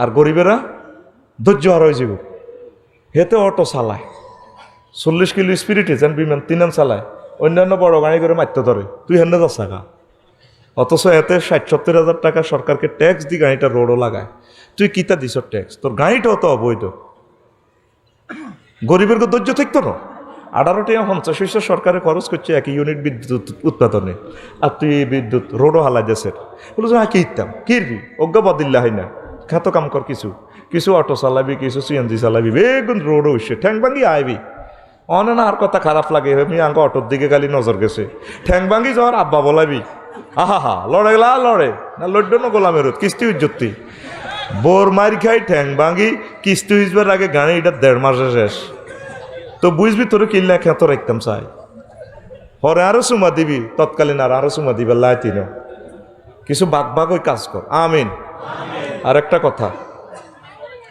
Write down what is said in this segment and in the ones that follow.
আর গরিবেরা ধৈর্য হার হয়ে যাব। হেতে অটো চালায় 40 কিলো স্পিরিটে যেন বিমান 3 চালায়, অন্যান্য বড় গাড়ি করে মারতে ধরে, তুই হেনে যাস টাকা। অথচ এতে 60-70 হাজার টাকা সরকারকে ট্যাক্স দিয়ে গাড়িটা রোডও লাগায়, তুই কিতা দিস ট্যাক্স? তোর গাড়িটাও তো অবৈধ। গরিবের ধৈর্য থাকতো না। 18 টাকা 50 পয়সা সরকারে খরচ করছে 1 ইউনিট বিদ্যুৎ উৎপাদনে, আর তুই বিদ্যুৎ রোডও হালাই দেশের। বলো যে কি ইতাম কিরবি অজ্ঞা বদিল্লা হয় না, খ্যাত কাম কর, কিছু কিছু অটো চালাবি, কিছু সিএনজি চালাবি, বেগুন রোডও হইছে, ঠ্যাং ভাঙ্গি আইবি। অনেক আর কথা খারাপ লাগে, আমি আঙ্গ অটোর দিকে খালি নজর গেছে, ঠ্যাং ভাঙ্গি যাওয়ার আব্বা বলাবি, আহা হা লড়ে গেলা লড়ে না, লড়ল না গোলামের কিস্তি উজ্জতি বোর মার খাই ঠ্যাং ভাঙ্গি কিস্তি হিসবার আগে গাড়ি এটা 1.5 মাসে শেষ। তো বুঝবি তোর কিনলে খেত রাখতাম চাই, পরে আরো চুমা দিবি, তৎকালীন আরো চুমা দিবে লাইতিন কিছু বাঘ বাঘ ওই কাজ কর। আমিন। আর একটা কথা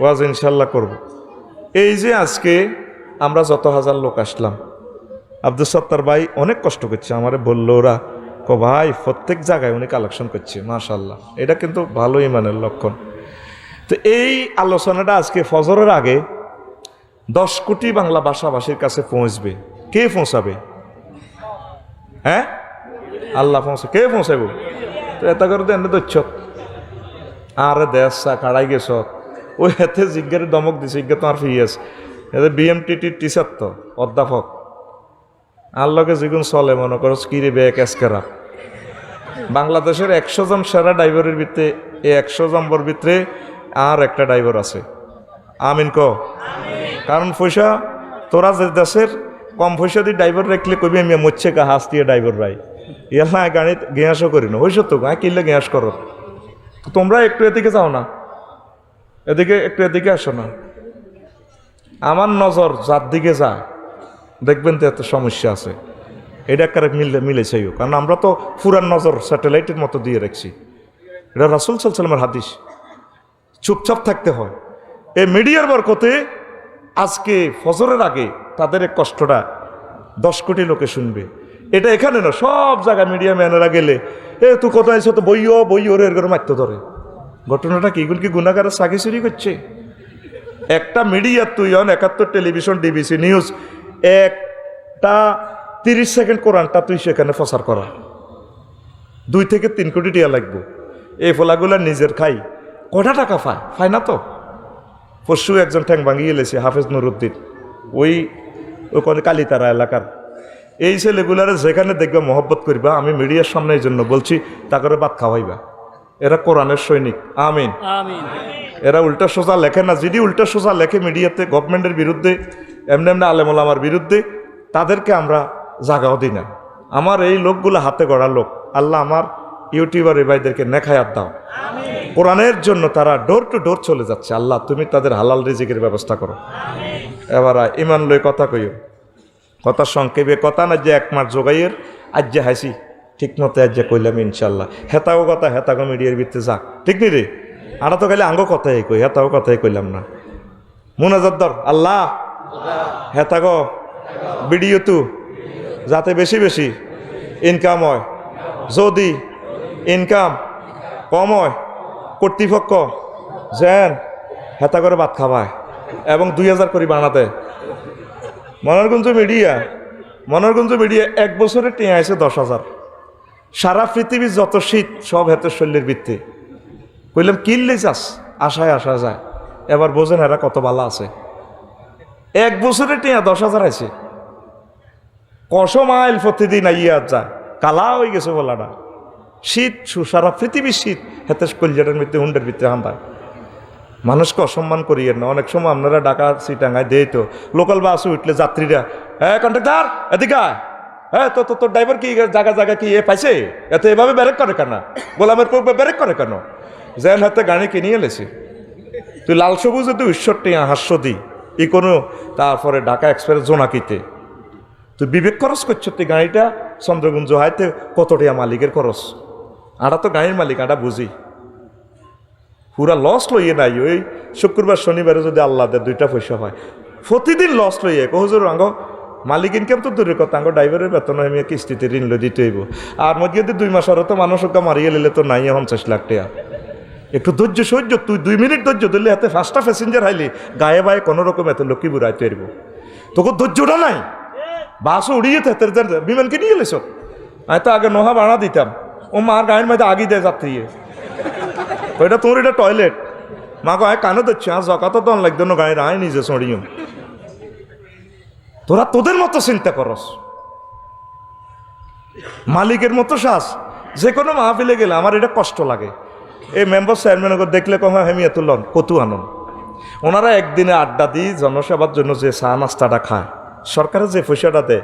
ওয়াজ ইনশাল্লাহ করব। এই যে আজকে আমরা যত হাজার লোক আসলাম, আব্দুল সত্তার ভাই অনেক কষ্ট করছে, আমারে বললো ওরা ভাই প্রত্যেক জায়গায় উনি কালেকশন করছে, মাশাল্লাহ, এটা কিন্তু ভালো ইমানের লক্ষণ। তো এই আলোচনাটা আজকে ফজরের আগে 10 কোটি বাংলা ভাষাভাষীর কাছে পৌঁছবে। কে পৌঁছাবে? হ্যাঁ, আল্লাহ পৌঁছে। কে পৌঁছাব? তো এটা করে দেন দচ্ছ আর দেশ কাড়াই গেছ, ওই হাতে জিজ্ঞার দমক দিছে, জিজ্ঞা তোমার ফিয়েস এদের বিএমটিটির টিচার তো অধ্যাপক, আল্লাহকে যেগুন চলে মনে করো কিরে বে ক্যাসকেরা। বাংলাদেশের 100 জন সেরা ড্রাইভারের ভিতরে এই 100 জনের ভিতরে আর একটা ড্রাইভার আছে। আমিন ক। কারণ পয়সা তোরা যে দেশের কম পয়সা দিয়ে ড্রাইভার রাখলে কবি আমি মরছে গা হাস দিয়ে ড্রাইভার রাই ইয়াল্লা গাড়িতে গ্যাসও করি না, হয়েছ তো গায়ে কিনলে গ্যাস করো। তো তোমরা একটু এদিকে যাও না, এদিকে একটু এদিকে আসো না। আমার নজর যার দিকে যায় দেখবেন তো এত সমস্যা আছে, এটা কারে মিলেছে। কারণ আমরা তো পুরান নজর স্যাটেলাইটের মতো দিয়ে রাখছি, এটা রাসূল সাল্লাল্লাহু আলাইহি ওয়াসাল্লামের হাদিস। চুপচাপ থাকতে হয়। এই মিডিয়ার বরকতে আজকে ফজরের আগে তাদের এক কষ্টটা 10 কোটি লোকে শুনবে। এটা এখানে না, সব জায়গায় মিডিয়া ম্যানেরা গেলে তুই কোথায় আইছো তো বইও এর করে মারতে ধরে। ঘটনাটা কি? এগুলো কি গুনাহগারের সাকি চুরি করছে? একটা মিডিয়া তুই 71 টেলিভিশন ডিবিসি নিউজ একটা 30 সেকেন্ড কোরআনটা তুই সেখানে প্রচার করা 2 থেকে 3 কোটি টাকা লাগবে। এই ফলাগুলা নিজের খাই কটা টাকা পায় না তো। পরশু একজন ঠ্যাং ভাঙিয়ে এলেছে, হাফেজ নুরুদ্দিন, ওখানে কালীতারা এলাকার। এই ছেলেগুলারে যেখানে দেখবা মহব্বত করবা, আমি মিডিয়ার সামনে এই জন্য বলছি, তা করে ভাত খাওয়াইবা। এরা কোরআনের সৈনিক। আমিন। এরা উল্টা সোজা লেখে না, যদি উল্টা সোজা লেখে মিডিয়াতে গভর্নমেন্টের বিরুদ্ধে, এমনি এমনি আলেম ওলামার বিরুদ্ধে, তাদেরকে আমরা জাগাও দিই না। আমার এই লোকগুলো হাতে গড়া লোক, আল্লাহ আমার ইউটিউবার এই ভাইদেরকে নেখায়াত দাও। কোরআনের জন্য তারা ডোর টু ডোর চলে যাচ্ছে, আল্লাহ তুমি তাদের হালাল রিজিকের ব্যবস্থা করো। এবার ইমান লই কথা কইও, কথা সংক্ষেপে কথা না যে 1 মাস যোগাইয়ের আজ যে হাসি ঠিক মতো আজ যে কইলাম ইনশাল্লাহ। হেতাগো কথা হেতাগো মিডিয়ার ভিতরে যাক, ঠিক নি রে? আরা তো খালি আঙ্গ কথাই কই, হেতাগো কথাই কইলাম না। মুনাজাত আল্লাহ হেতাগো ভিডিও তু যাতে বেশি বেশি ইনকাম হয়, যদি ইনকাম কম হয় কর্তৃপক্ষ যেন হেতা করে ভাত খাওয়ায় এবং 2000 করে বানাতে। মনোরগঞ্জ মিডিয়া 1 বছরে টেঁ আছে 10,000। সারা পৃথিবীর যত শীত সব হেতের শৈলীর ভিত্তি কইলাম কিনলে যাস, আশায় আসা যায়। এবার বোঝেন এরা কত ভালো আছে। 1 বছরে টেঁ 10,000 আছে, কশো মাইল প্রতিদিন আইয়া যায়, কালা হয়ে গেছে বলাটা। শীত সারা পৃথিবীর শীত হেতের কলজাটার ভিতরে হুন্ডের ভিতরে হান্দায়। মানুষকে অসম্মান করিয়েন না। অনেক সময় আপনারা ঢাকা চিটাঙ্গায় দেয় তো লোকাল বাসে উঠলে যাত্রীরা, হ্যাঁ কন্ট্রাক্টর এদিকে, হ্যাঁ তো তোর ড্রাইভার কি জায়গা কি পাইছে, এত এভাবে ব্যারেক করে কেন, গোলামের পর ব্যারেক করে কেন? যেন হাতে গাড়ি কিনিয়ে এলেছে তুই লাল সবুজ যদি 20 টাকা হাস্য দিই ই কোনো, তারপরে ঢাকা এক্সপ্রেস জোনাকিতে তুই বিবেক খরচ করছো। তুই গাড়িটা চন্দ্রগুঞ্জ হাইতে কত টাকা মালিকের খরচ, আটা তো গাড়ির মালিক, আটা বুঝি পুরা লস লইয়ে নাই। ওই শুক্রবার শনিবারে যদি আল্লাহ দেয় 2টা পয়সা হয়, প্রতিদিন লস লইয়ে হুজুর আঙ্গ মালিক ইনকাম তো দূরের কথা, আঙ্গ ড্রাইভারের বেতন আমি কিস্তিতে ঋণ লই দিতে হইব। আর মধ্যে যদি 2 মাস আরও তো মানুষ ওকে মারিয়ে নিলে তো নাই 50 লাখ টাকা। একটু ধৈর্য সহ্য, তুই 2 মিনিট ধৈর্য ধরলে এতে 5টা প্যাসেঞ্জার হাইলি গায়ে বায়ে কোনো রকম এত লক্ষ্মীপুর আইতে পারব, তোকে ধৈর্যটা নাই। বাসও উড়িয়ে বিমানকে নিয়ে এলেছ, আমি তো আগে নোহা ভাড়া দিতাম, ও মার গায়ের মধ্যে আগি দেয় যাত্রী, ওইটা তোর এটা টয়লেট, মা গায়ে কানে দিচ্ছে আর জকা তো দন লাগতো না গায়ের আয় নিজে চড়িও। তোরা তোদের মতো চিন্তা করস, মালিকের মতো শ্বাস। যে কোনো মাহফিলে গেলে আমার এটা কষ্ট লাগে, এই মেম্বার চেয়ারম্যানকে দেখলে কম হেমিয়া তুলন কতু আনন্দ। ওনারা একদিনে আড্ডা দিই জনসেবার জন্য যে চা নাস্তাটা খায়, সরকারের যে পয়সাটা দেয়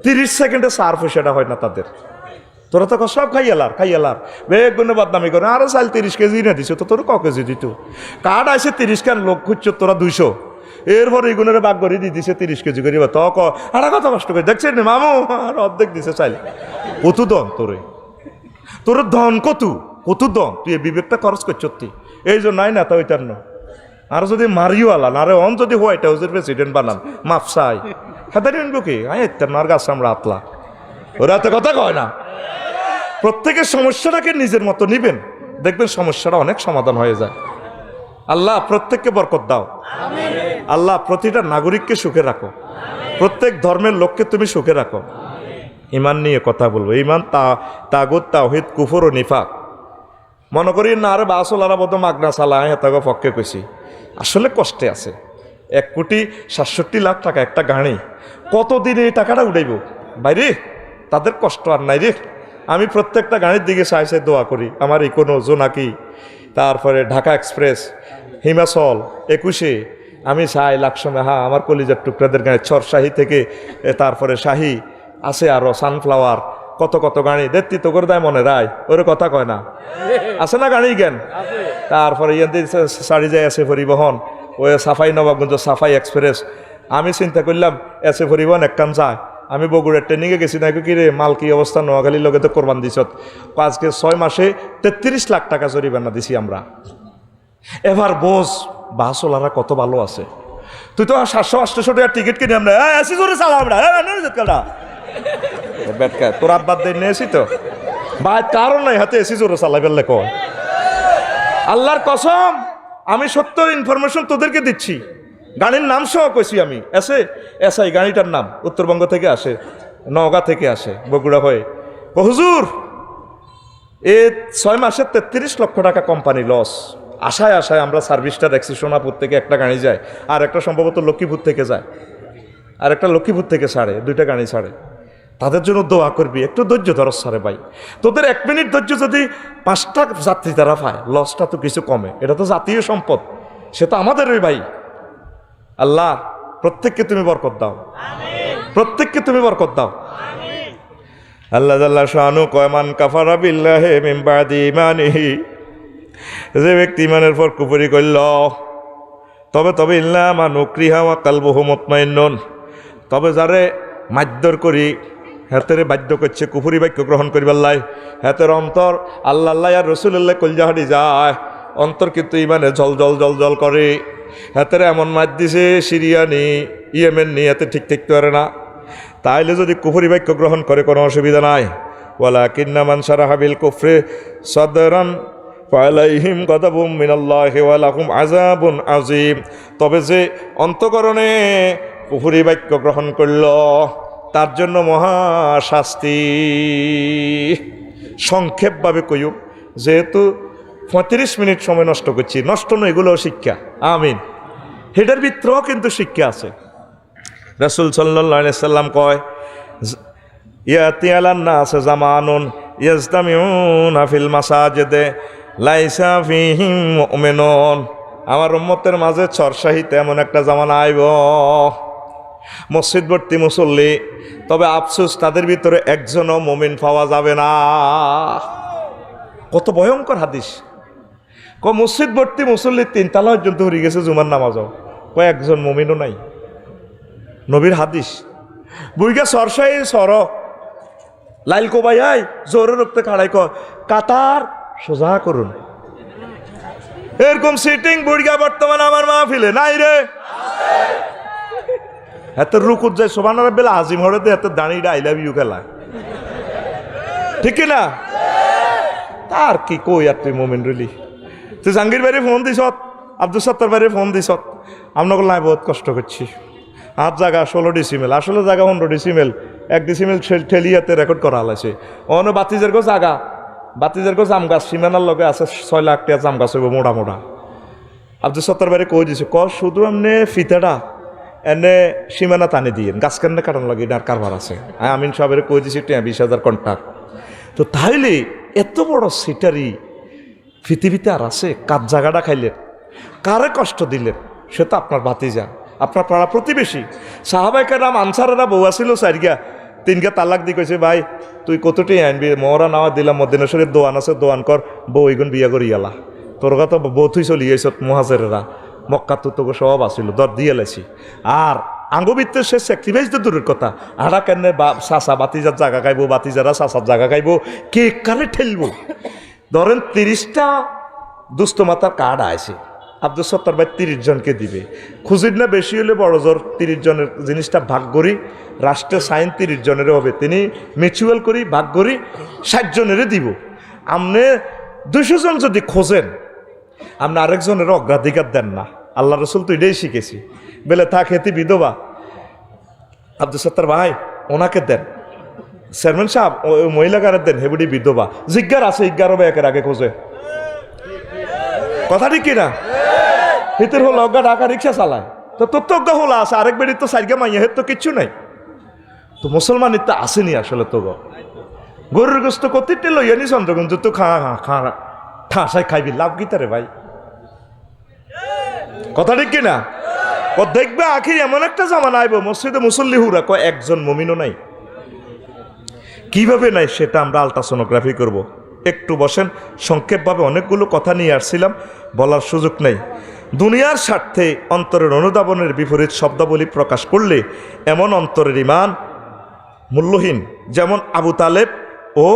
30 সেকেন্ডে চার পয়সাটা হয় না তাদের। তোরা তো সব খাইয়ালার বেগ গুণে বদনামি করে, আরো চাল 30 কেজি না দিছ, তো তোর ক কেজি দিত কার্ড আছে 30 খান, লোক খুঁজছ তোরা 200, এরপর এই গুণের বাগ করে দিয়ে দিছে 30 কেজি করে। তো আর কত কষ্ট করে দেখছেন মামু, আর অর্ধেক দিছে চাইল। কত দন তোর ধন কত দন, তুই এই বিবেকটা খরচ করছ, এই জন্য নাই না তা ওইটার ন। আর যদি মারিও আলান, আরে অন যদি হোয়াইট হাউসের প্রেসিডেন্ট বানান মাফসাই হাতারি আনবো কি, আয় আর গাছ আমরা আতলা, ওরা তো কথা কয় না। প্রত্যেকের সমস্যাটাকে নিজের মতো নিবেন, দেখবেন সমস্যাটা অনেক সমাধান হয়ে যায়। আল্লাহ প্রত্যেককে বরকত দাও, আল্লাহ প্রতিটা নাগরিককে সুখে রাখো, প্রত্যেক ধর্মের লোককে তুমি সুখে রাখো। ইমান নিয়ে কথা বলবো, ইমান তাগুত তাওহীদ কুফর ও নিফাক। মনে করি না আরে বাসলারা বোধ মাগনা চালায় হেতাগো পক্ষে কইছি, আসলে কষ্টে আছে। 1,67,00,000 টাকা একটা গাড়ি, কতদিন এই টাকাটা উঠাইব বাইরে, তাদের কষ্ট আর নাই রে। আমি প্রত্যেকটা গাড়ির দিকে চাইছে দোয়া করি, আমার ইকোনো জোনাকি, তারপরে ঢাকা এক্সপ্রেস, হিমাচল 21-এ আমি চাই লাকসমে, হ্যাঁ আমার কলিজার টুকরাদের গাড়ি, চরশাহী থেকে তারপরে শাহী আছে, আরও সানফ্লাওয়ার, কত গাড়ি দেখতি তো করে দেয় মনে রায়, ওর কথা কয় না, আছে না গাড়ি জ্ঞান। তারপরে ইয়াদের সারি যায় এসে পরিবহন, ওই সাফাই নবাবগঞ্জ সাফাই এক্সপ্রেস। আমি চিন্তা করলাম এসে পরিবহন একখান যায়, আমি বগুড়ার ট্রেনিংয়ে গেছি, না কি রে মাল কি অবস্থা, নোয়াখালীর লগে তো কোরবান দিছ, আজকে 6 মাসে 33 লাখ টাকা জরিমানা দিছি আমরা। এবার বোঝ বাসওয়ালারা কত ভালো আছে, তুই তো 700-800 টাকার টিকিট কিনে আমরা এসি জোরে চালা আমরা তোর আব্বাদ দিয়ে নিয়েছি তো ভাই, কারণ নাই হাতে এসি জোরে চালাই ফেললে কয়। আল্লাহর কসম আমি সত্য ইনফরমেশন তোদেরকে দিচ্ছি, গাড়ির নাম সহ কইছি আমি। এসআই গাড়িটার নাম উত্তরবঙ্গ থেকে আসে, নওগাঁ থেকে আসে, বগুড়া হয়ে। হুজুর এ 6 মাসে 33 লক্ষ টাকা কোম্পানি লস। আশায় আমরা সার্ভিসটা দেখছি, সোনাপুর থেকে একটা গাড়ি যায়, আর একটা সম্ভবত লক্ষ্মীপুর থেকে যায়, আর একটা লক্ষ্মীপুর থেকে ছাড়ে, 2টা গাড়ি ছাড়ে। তাদের জন্য দোয়া করবি, একটু ধৈর্য ধরস সারে ভাই। তোদের 1 মিনিট ধৈর্য যদি 5টা যাত্রী তারা পায়, লসটা তো কিছু কমে, এটা তো জাতীয় সম্পদ, সে তো আমাদেরই ভাই। আল্লাহ প্রত্যেককে তুমি বরকত দাও, প্রত্যেককে তুমি বরকত দাও। আল্লাহ জাল্লা শানু কয়মান কাফারা বিল্লাহি মিন বাদি ঈমানিহি, যে ব্যক্তি ইমানের পর কুফরি করল, তবে ইল্লা মান উকরিহা ওয়া কালবুহু মুতমাইন্নুন, তবে যারে মাধ্যর করি, হেতেরে বাধ্য করছে কুফরি বাক্য গ্রহণ করিবার লাই, হেতের অন্তর আল্লাহ আর রসুল্লাহ কলজাহারি যায়, অন্তর কিন্তু ইমানে জল করে। হেতেরে এমন মাত দিছে সিরিয়ানি ইয়েমেন নি, এতে ঠিক থাকতে পারে না। তাইলে যদি কুফরি বাক্য গ্রহণ করে কোনো অসুবিধা নাই। ওয়ালাকিন্না মান শারাহা বিল কুফরি সাদরান ফালাইহিম গাদাবুম মিনাল্লাহি ওয়া লাহুম আযাবুন আযীম, তবে যে অন্তঃকরণে কুফরি বাক্য গ্রহণ করল তার জন্য মহা শাস্তি। সংক্ষেপভাবে কইও, যেহেতু 35 মিনিট সময় নষ্ট করছি, নষ্ট নয়, এগুলোও শিক্ষা। আমিন। হেটার ভিতরেও কিন্তু শিক্ষা আছে। রাসূল সাল্লাল্লাহু আলাইহি সাল্লাম কয়, ইয়াতি আলান নাস জামানুন ইয়াজতামিউনা ফিল মাসাজিদে লাইসা ফীহিম মুমিনুন, আমার উম্মতের মাঝে চরশাহিতে এমন একটা জামানা আইব, মসজিদ ভর্তি মুসল্লি, তবে আফসোস তাদের ভিতরে একজনও মুমিন পাওয়া যাবে না। কত ভয়ঙ্কর হাদিস। মসজিদ ভর্তি মুসল্লি 3 তালা পর্যন্ত হয়ে গেছে জুমার নামাজও, একজন মুমিনও নাই। নবীর হাদিস। বুইগা সরসাই সর লাইল কোবাই আই জোরে রক্তে খাড়াই কাতার সোজা করুন, এরকম সিটিং বুড়িগা বর্তমানে আমার মাহফিলে নাই রে। এত রুকুত যায় সোবানার বেলা আজিম হরে এত দাঁড়িয়ে আই লাভ ইউ খেলা, ঠিক না? তার কি কই আর তুই মোমেন রইলি, তুই জাহাঙ্গীর বাইরে ফোন দিস, আব্দুল সত্তার বাইরে ফোন দিস, আপনাকে নাই বহুত কষ্ট করছি। 8 জায়গা 16 ডিসিমেল, আসলে জায়গা 15 ডিসিমেল, 1 ডিসিমেল ঠেলিয়াতে রেকর্ড করা হয়েছে। অন্য বাতিজের গো জায়গা, বাতিজের গো জাম গাছ সীমানার লগে আছে 6 লাখ টাকা জাম গাছ হইব মোটা মোটা। আব্দুল সত্তার বাইরে কই দিছে, শুধু আপনি ফিতেটা এনে সীমানা টানি দিয়ে গাছ কেন কাটানো লাগে, এটার কারবার আছে। আমিন সাহেবের কই দিছি 20,000 কন্ট্রাক্ট। তো তাইলে এত বড় সিটারি পৃথিবীতে আর আছে? কাজ জায়গাটা খাইলেন, কারে কষ্ট দিলেন? সে তো আপনার ভাতিজা, আপনার পাড়া প্রতিবেশী। সাহাবাইকারাম আনসারেরা বউ আসিল 4 3 তালাক দিয়ে কইছে, ভাই তুই কতটাই আনবি, মরা নাওয়া দিলাম, মদিনা শরীফ দোয়ান আছে, দোয়ান কর, বউ এগুন বিয়া করি ইয়ালা, তোর তো বউ তুই চলি আইস মহাজেরা, মক্কা তো তোকে সব আসিল, দর দিয়ে লাইছি। আর আঙ্গবিত্তের সে স্যাক্রিফাইস তো দূরের কথা, আড়া কেন চাষা বাতিজার জায়গা খাইব, বাতিজারা চাষার জায়গা খাইব, কে কারে ঠেলব? ধরেন 30টা দুস্থ মাতার কার্ড আছে, আব্দুল সত্তার ভাই 30 জনকে দিবে। খুঁজির না বেশি হলে বড় জোর 30 জনের জিনিসটা ভাগ করি, রাষ্ট্রের সাইন 30 জনের হবে, তিনি মিউচুয়াল করি ভাগ করি 60 জনেরই দিব। আপনি 200 জন যদি খোঁজেন, আপনি আরেকজনের অগ্রাধিকার দেন না। আল্লাহ রসুল তো এটাই শিখেছি, বেলে থাক হেতি বিধবা, আব্দুল সত্তার ভাই ওনাকে দেন, চেয়ারম্যান সাহেব ওই মহিলাকারের দেন, হেবুডি বিধবা, জিজ্ঞার আছে 11 ব্যাকের আগে খোঁজে, কথা ঠিক কিনা? হিতের হলো অজ্ঞা ঢাকা রিক্সা চালায়, তো তোর তো অজ্ঞা হলো আছে, আরেক বেড়ি তো সাইগা মাইয়া, হের তো কিচ্ছু নাই। তো মুসলমানের তো আসেনি আসলে, তো গরুর গোস্ত কতিতে লইয়ানি চন্দ্রগঞ্জ তো ঠাসাই খাইবি, লাভ গীতারে ভাই, কথা ঠিক কিনা? দেখবে আখির এমন একটা জামানা আইব, মসজিদে মুসল্লি হুরা কয় একজন মুমিনও নাই। কিভাবে নাই সেটা আমরা আলট্রাসোনোগ্রাফি করব। একটু বসেন, সংক্ষেপভাবে অনেকগুলো কথা নিয়ে আসছিলাম, বলার সুযোগ নেই। দুনিয়ার স্বার্থে অন্তরের অনুধাবনের বিপরীত শব্দাবলী প্রকাশ করলে এমন অন্তরের ইমান মূল্যহীন, যেমন আবু তালেব ও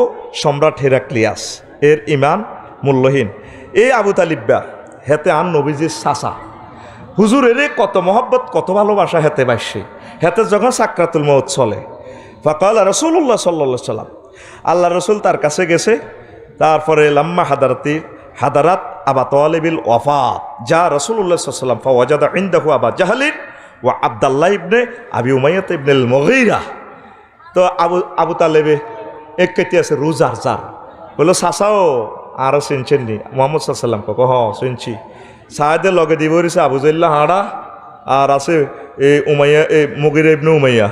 সম্রাট হেরাক্লিয়াস এর ইমান মূল্যহীন। এই আবু তালিব্বা হেতে আন নবীজির চাচা, হুজুরের কত মহব্বত কত ভালোবাসা হেতে বাইসে, হেতে যখন সাকরাতুল মউত চলে, ফাকাল রাসূলুল্লাহ সাল্লাল্লাহু আলাইহি সাল্লাম, আল্লাহ রসুল তার কাছে গেছে। তারপরে লাম্মা হাদারাত আবা তালিবিল ওয়াফাত যা রাসূলুল্লাহ সাল্লাল্লাহু আলাইহি ওয়াসাল্লাম ফাওয়াজাদা ইনদাহু আবা জাহলিন ওয়া আব্দুল্লাহ ইবনে আবি উমাইয়া ইবনে আল মুগীরা। তো আবু তালেবে এক কেটে আছে রোজার জার, বললো চাচাও আরও চিনছেন নি মোহাম্মদ সাল্লাল্লাহু আলাইহি ওয়াসাল্লাম? হ চিনছি। সাহেদের লগে দিব রয়েছে আবু জাহ্ল হাঁড়া, আর আছে উমাইয়া মুগীরা ইবনে উমাইয়া,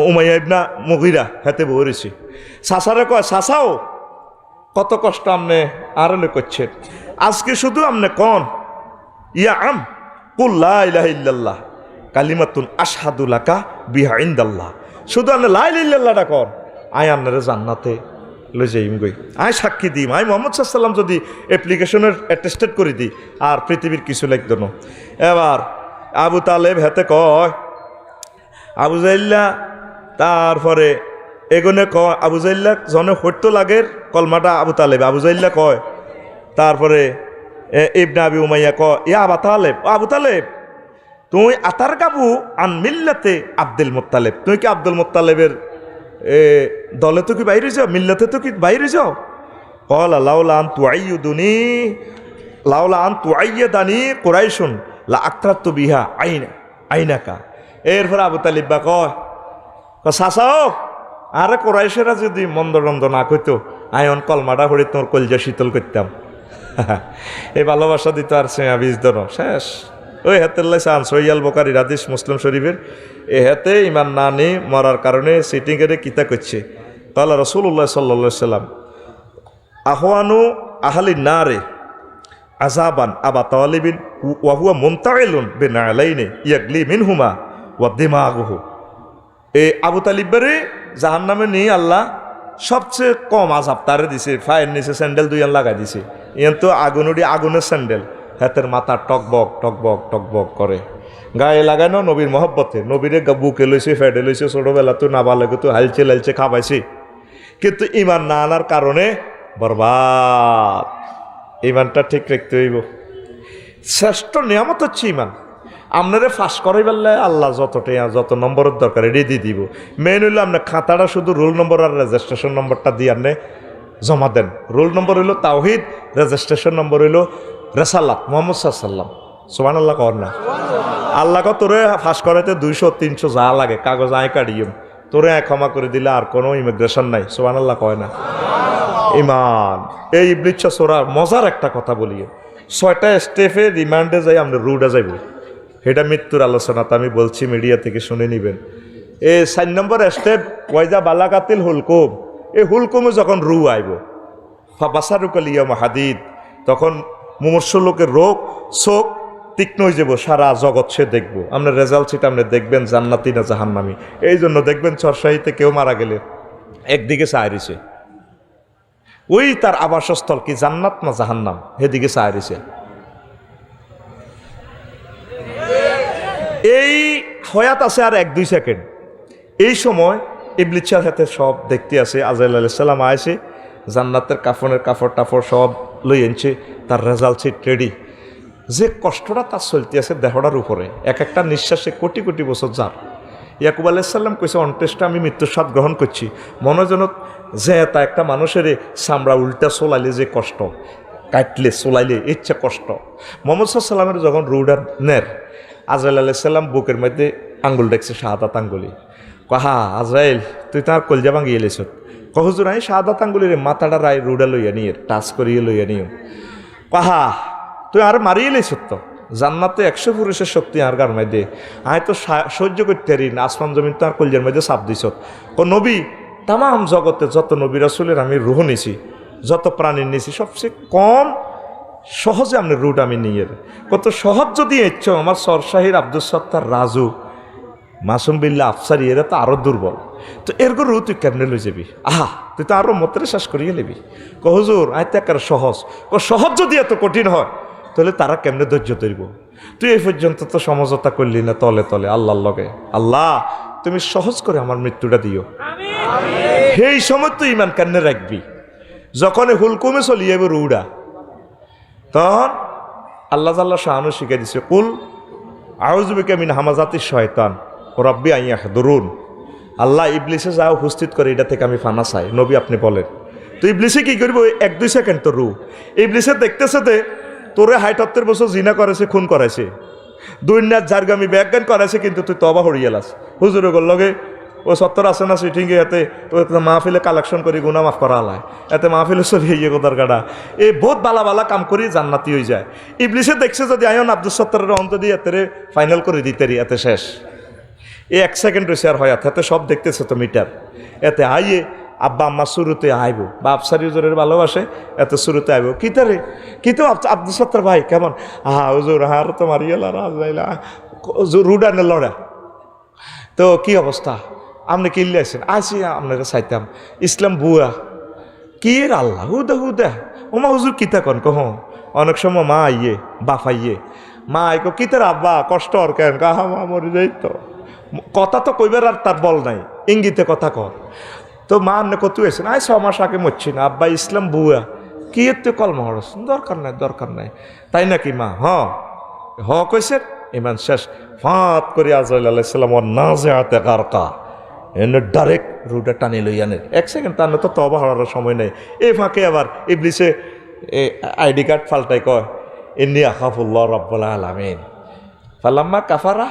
উমাইয়া ইবনা মুগীরা হাতে বই রয়েছে। চাচারে কয়, চাচাও কত কষ্ট আপনি আড়লে করছেন, আজকে শুধু আপনি কন ইয়া আম কুল লা ইলাহা ইল্লাল্লাহ কালিমাতুন আশহাদু লাকা বিহা ইনদাল্লাহ, শুধু আপনি লা ইলাহা ইল্লাল্লাহটা কন, আয় আপনারে জান্নাতে লই যাইম গই, আয় সাক্ষী দিম, আয় মোহাম্মদ সাল্লাল্লাহু আলাইহি ওয়াসাল্লাম যদি অ্যাপ্লিকেশনের অ্যাটেস্টেড করে দিই, আর পৃথিবীর কিছু লাগতো না। এবার আবু তালেব হাতে কয় আবু জাহ্লা, তারপরে এগোনে কয় আবু জাহ্লা জনে হইতো লাগের কলমাটা আবু তালেব, আবু জাহ্লা কয়, তারপরে ইবনে আবি উমাইয়া কয় ইয়া আবু তালেব, আবু তালেব তুই আতার গাবু আন মিল্লাতে আব্দুল মুত্তালিব, তুই কি আব্দুল মুত্তালিবের দলে তো কি বাইরে যাও, মিল্লাতে তো কি বাইরে যাও? কল লাউলা আন তুআইয়ুদুনি লাউলা আন তুআইয়্যাদানি কুরাইশুন লা আকরাতু বিহা আইনাকা। এরপরে আবু তালিব বা কয় চাচাও আরে কোরাইশেরা যদি মন্দরন্দ না কইতো, আয়ন কলমাটা হরে তোর কলজা শীতল করতাম। এই ভালোবাসা দিত আর বীজ ধর শেষ। ওই হাতের লাই চান সহিয়াল বুখারীর হাদিস, মুসলিম শরীফের, এ হাতে ইমান না নিয়ে মরার কারণে সিটিং এর কিতা করছে। তাহলে রাসূলুল্লাহ সাল্লাল্লাহু আলাইহি সাল্লাম আহওয়ানু আহলি নারে আযাবান আবা তালিবিন ওয়া হুয়া মুনতাইলুন বিনালাইনি ইয়াগলি মিনহুমা ওয়া দিমাগুহু। এই আবু তালিবের জাহান্নামে নিয়ে আল্লাহ সবচেয়ে কম আযাব তারে দিছে, ফায়ের নিচে স্যান্ডেল 2 লাগাই দিছে, ইয়ান তো আগুনের স্যান্ডেল, হাতের মাথা টকবক টকবক টকবক করে, গায়ে লাগানো নবীর মহব্বতে, নবীরে বুকে লইছে, ফেডে লইছে, ছোটবেলা তো নাবালেগে তো হালচে খাবাইছে, কিন্তু ইমান না আনার কারণে বরবাদ। ইমানটা ঠিক রাখতে হইব। শ্রেষ্ঠ নিয়ামত হচ্ছে ইমান। আপনারে ফাঁস করাই পারলে আল্লাহ যত নম্বরের দরকার এটাই দিয়ে দিব। মেন হইলে আপনার খাতাটা শুধু রোল নম্বর আর রেজিস্ট্রেশন নম্বরটা দিয়ে আপনি জমা দেন। রোল নম্বর হইল তাওহিদ, রেজিস্ট্রেশন নম্বর হইল রেসালাত, মোহাম্মদ সাল্লাম। সুবহানাল্লাহ কর না। আল্লাহ তোরে ফাঁস করাইতে 200-300 যা লাগে কাগজ আয় কাটিয়ে তোরে ক্ষমা করে দিলে আর কোনো ইমিগ্রেশন নাই। সুবহানাল্লাহ কয় না। ইমান এই ইবলিচ্ছা সোরা মজার একটা কথা বলিয়ে 6টা স্টেপে রিমান্ডে যাই আমরা রুডে যাইব, এটা মৃত্যুর আলোচনাতে আমি বলছি, মিডিয়া থেকে শুনে নিবেন। এই 4 নম্বর স্টেপ ওয়াইজা বালাকাতিল হুলকুম, এই হুলকুমে যখন রু আইব বাসারুকালিয়া মাহাদিদ, তখন মুমূর্ষ লোকের রোগ চোখ তীক্ষ্ণ হয়ে যাব, সারা জগৎ সে দেখবো। আপনার রেজাল্ট সিট আপনি দেখবেন জান্নাতি না জাহান্নামি। এই জন্য দেখবেন চরসাহিতে কেউ মারা গেলে একদিকে চাইছে, ওই তার আবাসস্থল কি জান্নাত না জাহান্নাম, সেদিকে চাইছে। এই হয়াত আছে আর 1-2 সেকেন্ড। এই সময় ইবলিসের হাতে সব দেখতে আছে। আজরাইল আলাইহিস সালাম আইছে, জান্নাতের কাফনের কাপড় টাপড় সব লই আনছে, তার রেজাল্ট সিট রেডি। যে কষ্টটা তার চলতে আছে দেহটার উপরে, এক একটা নিঃশ্বাসে কোটি কোটি বছর যার। ইয়াকুব আলাইহিস সালাম কইছে অন্ত্যেষ্টা আমি মৃত্যুর স্বাদ গ্রহণ করছি। মনোজনত যে তা একটা মানুষের চামড়া উল্টা চলাইলে যে কষ্ট, কাটলে চলাইলে ইচ্ছা কষ্ট। মোহাম্মদ সাল্লামের যখন রুডার নের, আজরাইল আলাইহিস সালাম বুকের মধ্যে আঙ্গুল দেখছে, শাহাদাত আঙ্গুলি। কাহা আজরাইল তুই তার কলজা ভাঙিয়ে এলেছ। কহুজুর আমি শাহাদাত আঙ্গুলির মাথাটা রায় রুডা লইয়া নিয়ে টাচ করিয়ে লইয়া নিও। কাহা তুই আর মারিয়ে এলেছ তো, জান্নাতে 100 পুরুষের শক্তি আর গার মধ্যে, আয় তো সহ্য করতে পারি না, আসমান জমিন তো আর কলজার মধ্যে চাপ দিছ। নবী তাম জগতে যত নবী রাসূলের আমি রুহ নিছি, যত প্রাণীর নিছি, সবচেয়ে কম সহজে আপনি রুট আমি নিয়ে কত সহজ যদি ইচ্ছ। আমার সরশাহির আব্দুল সত্তার রাজু মাসুম বিল্লাহ আফসারি এরা তো আরো দুর্বল, তো এরকম রু তুই কেমনে লই যাবি? আহা তুই তো আরো মতরে শেষ করিয়ে নিবি। হুজুর আয়তে একেবারে সহজ। সহজ যদি এত কঠিন হয় তাহলে তারা কেমনে ধৈর্য ধরব? তুই এই পর্যন্ত তো সমঝোতা করলি না তলে তলে আল্লাহর লগে। আল্লাহ তুমি সহজ করে আমার মৃত্যুটা দিও। সেই সময় তুই ইমান কেমনে রাখবি? যখন হুলকুমে চলি যাবে রুডা, তখন আল্লাহ জাল্লা শাহানু শিখে দিছে, কুল আউযু বিকা মিন হামাজাতি শয়তান রব্বি আন ইয়াহদুরুন। আল্লাহ ইবলিসে যা উপস্থিত করে এটা থেকে আমি ফানা চাই। নবী আপনি বলেন। তো ইবলিসে কি করবো? 1-2 সেকেন্ড তো রু ইবলিসে দেখতেছে তে তোরে 70 বছর জিনা করেছে, খুন করেছে, দুনিয়ার জারগামি ব্যাজ্ঞান করেছে, কিন্তু তুই তবা হরিয়ালাস হুজুর গোল লগে ও 70 আছে না সিটিংয়ে, এতে তো মাহফিলে কালেকশন করি গুনা মাফ করা আলায়, এতে মাহফিলে চলিয়ে গিয়ে গোদার গাড়া এই বহুত বালা বালা কাম করি জান্নাতি হয়ে যায়। ইবলিসে দেখছে যদি আয়ন আব্দুল সত্তরের অন্ত দিয়ে এতে ফাইনাল করে দিতেরি, এতে শেষ। এই 1 সেকেন্ড রয়েছে আর হয় এতে সব দেখতেছে তো মিটার। এতে আইয়ে আব্বা আম্মা শুরুতে আইব বা আফসারি হুজুরের ভালোবাসে, এত শুরুতে আইব কিতারে কিন্তু আব্দুল সত্তর ভাই কেমন? হা হুজুর হার তো মারিয়ালা রাজলাইলা রুডা নে লড়া। তো কি অবস্থা? আপনি কিনলে আসেন? আসি আপনারা চাইতাম ইসলাম বুয়া কি আল্লাহ হুদা হুদা ওমা হুজুর কিতা কন কহ। অনেক সময় মা আইয়ে বাপ আইয়ে, মা আইকো কিতার আব্বা কষ্ট আর কেন? কাহা মা মরে যাই তো, কথা তো কইবার আর তার বল নাই, ইঙ্গিতে কথা কর। তো মা আপনি কত এসেন? আয় 6 মাস আগে মরছি না আব্বা, ইসলাম বুয়া কি এতে কলমা হরস? দরকার নাই দরকার নাই। তাই নাকি মা? হ কইছে ইমান শেষ। ফাঁত করে আজরাইল আলাইহিস সালাম ওর নাজিআতে গারকা এনে ডাইরেক্ট রুডা টানি লই আনে। 1 সেকেন্ড তার তো তওবা হওয়ার সময় নেই। এই ফাঁকে আবার ইবলিসে আইডি কার্ড ফাল্টাই কয় ইন্নী আখাফুল্লাহ রাব্বুল আলামিন। ফালাম্মা কাফারা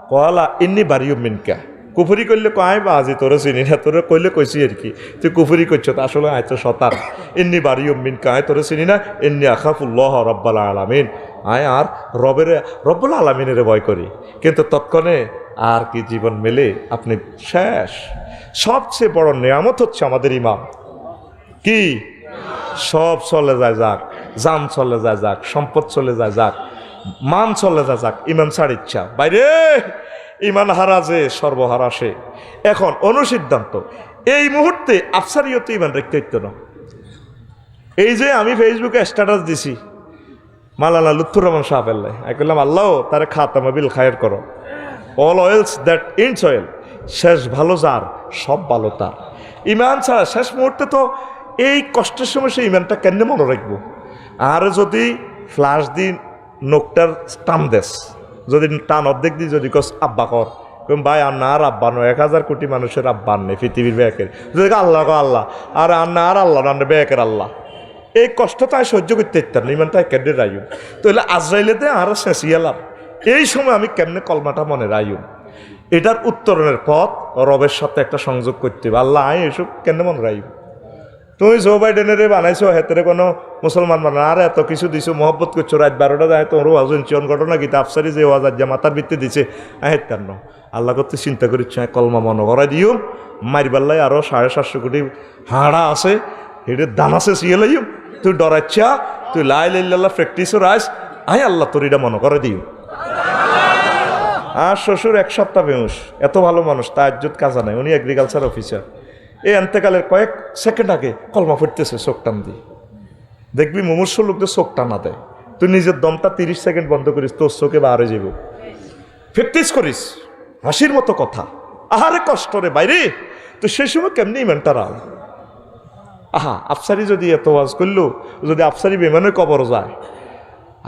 ক্বালা ইন্নী বারিউম মিনকা। কুফরি করলে কয় বা আজি তোরে চিনি না, তোরে কইলে কইছি আর কি, তুই কুফরি করছ তো আসলে আয় তো শতান। ইন্নী বারিউম মিনকা, আয় তোরে চিনি না, ইন্নী আখাফুল্লাহ রাব্বুল আলামিন, আয় আর রব্বুল আলামিনের ভয় করি। কিন্তু তৎক্ষণে আর কি জীবন মেলে? আপনি শেষ। সবচেয়ে বড় নেয়ামত হচ্ছে আমাদের ইমান। কি? সব চলে যায় যাক, জান চলে যায় যাক, সম্পদ চলে যায় যাক, মান চলে যায় যাক, ইমান ছাড় ইচ্ছা বাইরে ইমান হারা যে সর্বহারা সে। এখন অনুসিদ্ধান্ত এই মুহূর্তে আফসারিয়ত ইমান রাখতে হইতো না। এই যে আমি ফেসবুকে স্ট্যাটাস দিছি মাওলানা লুৎফুর রহমান সাহেবেল্লাহ, আমি বললাম আল্লাহ তারে খাতামা বিল খায়ের করো, all oils that ins oil, শেষ ভালো যার সব ভালো তার। ইমান ছাড়া শেষ মুহূর্তে তো এই কষ্টের সময় সে ইমানটা কেন মনে রাখবো? আর যদি ফ্লাশ দিন নোকটার টান দেশ, যদি টান অর্ধেক দিই যদি কস আব্বা কর, ভাই আর না আর আব্বা নয়, 1000 কোটি মানুষের আব্বার নেই পৃথিবীর ব্যাকের, আল্লাহ আল্লাহ আর না আর আল্লাহ না ব্যাকের আল্লাহ। এই কষ্ট তাই সহ্য করতে ইত্যার না, ইমান তাই কেডে রাইম তাহলে আজরাইলেতে আরো শেষিয়ালাম। এই সময় আমি কেমনে কলমাটা মনে রাইম, এটার উত্তরণের পথ রবের সাথে একটা সংযোগ করতে হবে। আল্লাহ আয় এসব কেন মনে রাইম, তুমি জো বাইডেনের বানাইছো হেতেরে কোনো মুসলমান বানা আর এত কিছু দিছো মহব্বত করছো, রাত 12টা যায় তোর ওয়াজন ঘটনা গীতা আফসারি যে ওয়াজ যা মাথার ভিত্তি দিছে হেত কেন আল্লাহ করতে চিন্তা করিচ্ছ কলমা মনে করাই দিও মারিবাল্লাই আরো 750 কোটি হাড়া আছে হেঁটে দান আছে সিয়ে লাইম, তুই ডরাচ্ছা তুই লাই লাইল্লাহ প্র্যাকটিসও রাইস আয় আল্লাহ তোর এটা মনে করে দিও। আর শ্বশুর 1 সপ্তাহ বেউস, এত ভালো মানুষ, তাজ্জুদ কাজা নাই, উনি এগ্রিকালচার অফিসার। এই এন্তেকালের কয়েক সেকেন্ড আগে কলমা ফুটতেছে চোখ টান দিয়ে, দেখবি মুমূর্ষ লোকদের চোখ টানা দেয়, তুই নিজের দমটা 30 সেকেন্ড বন্ধ করিস, তোর চোখে বাহারে যাব, প্র্যাকটিস করিস হাসির মতো কথা। আহারে কষ্ট রে বাইরে, তো সেই সময় কেমনি ইমানটা রাও। আহা আফসারি যদি এত ওয়াজ করলো, যদি আফসারি বেমানে কবর যায়,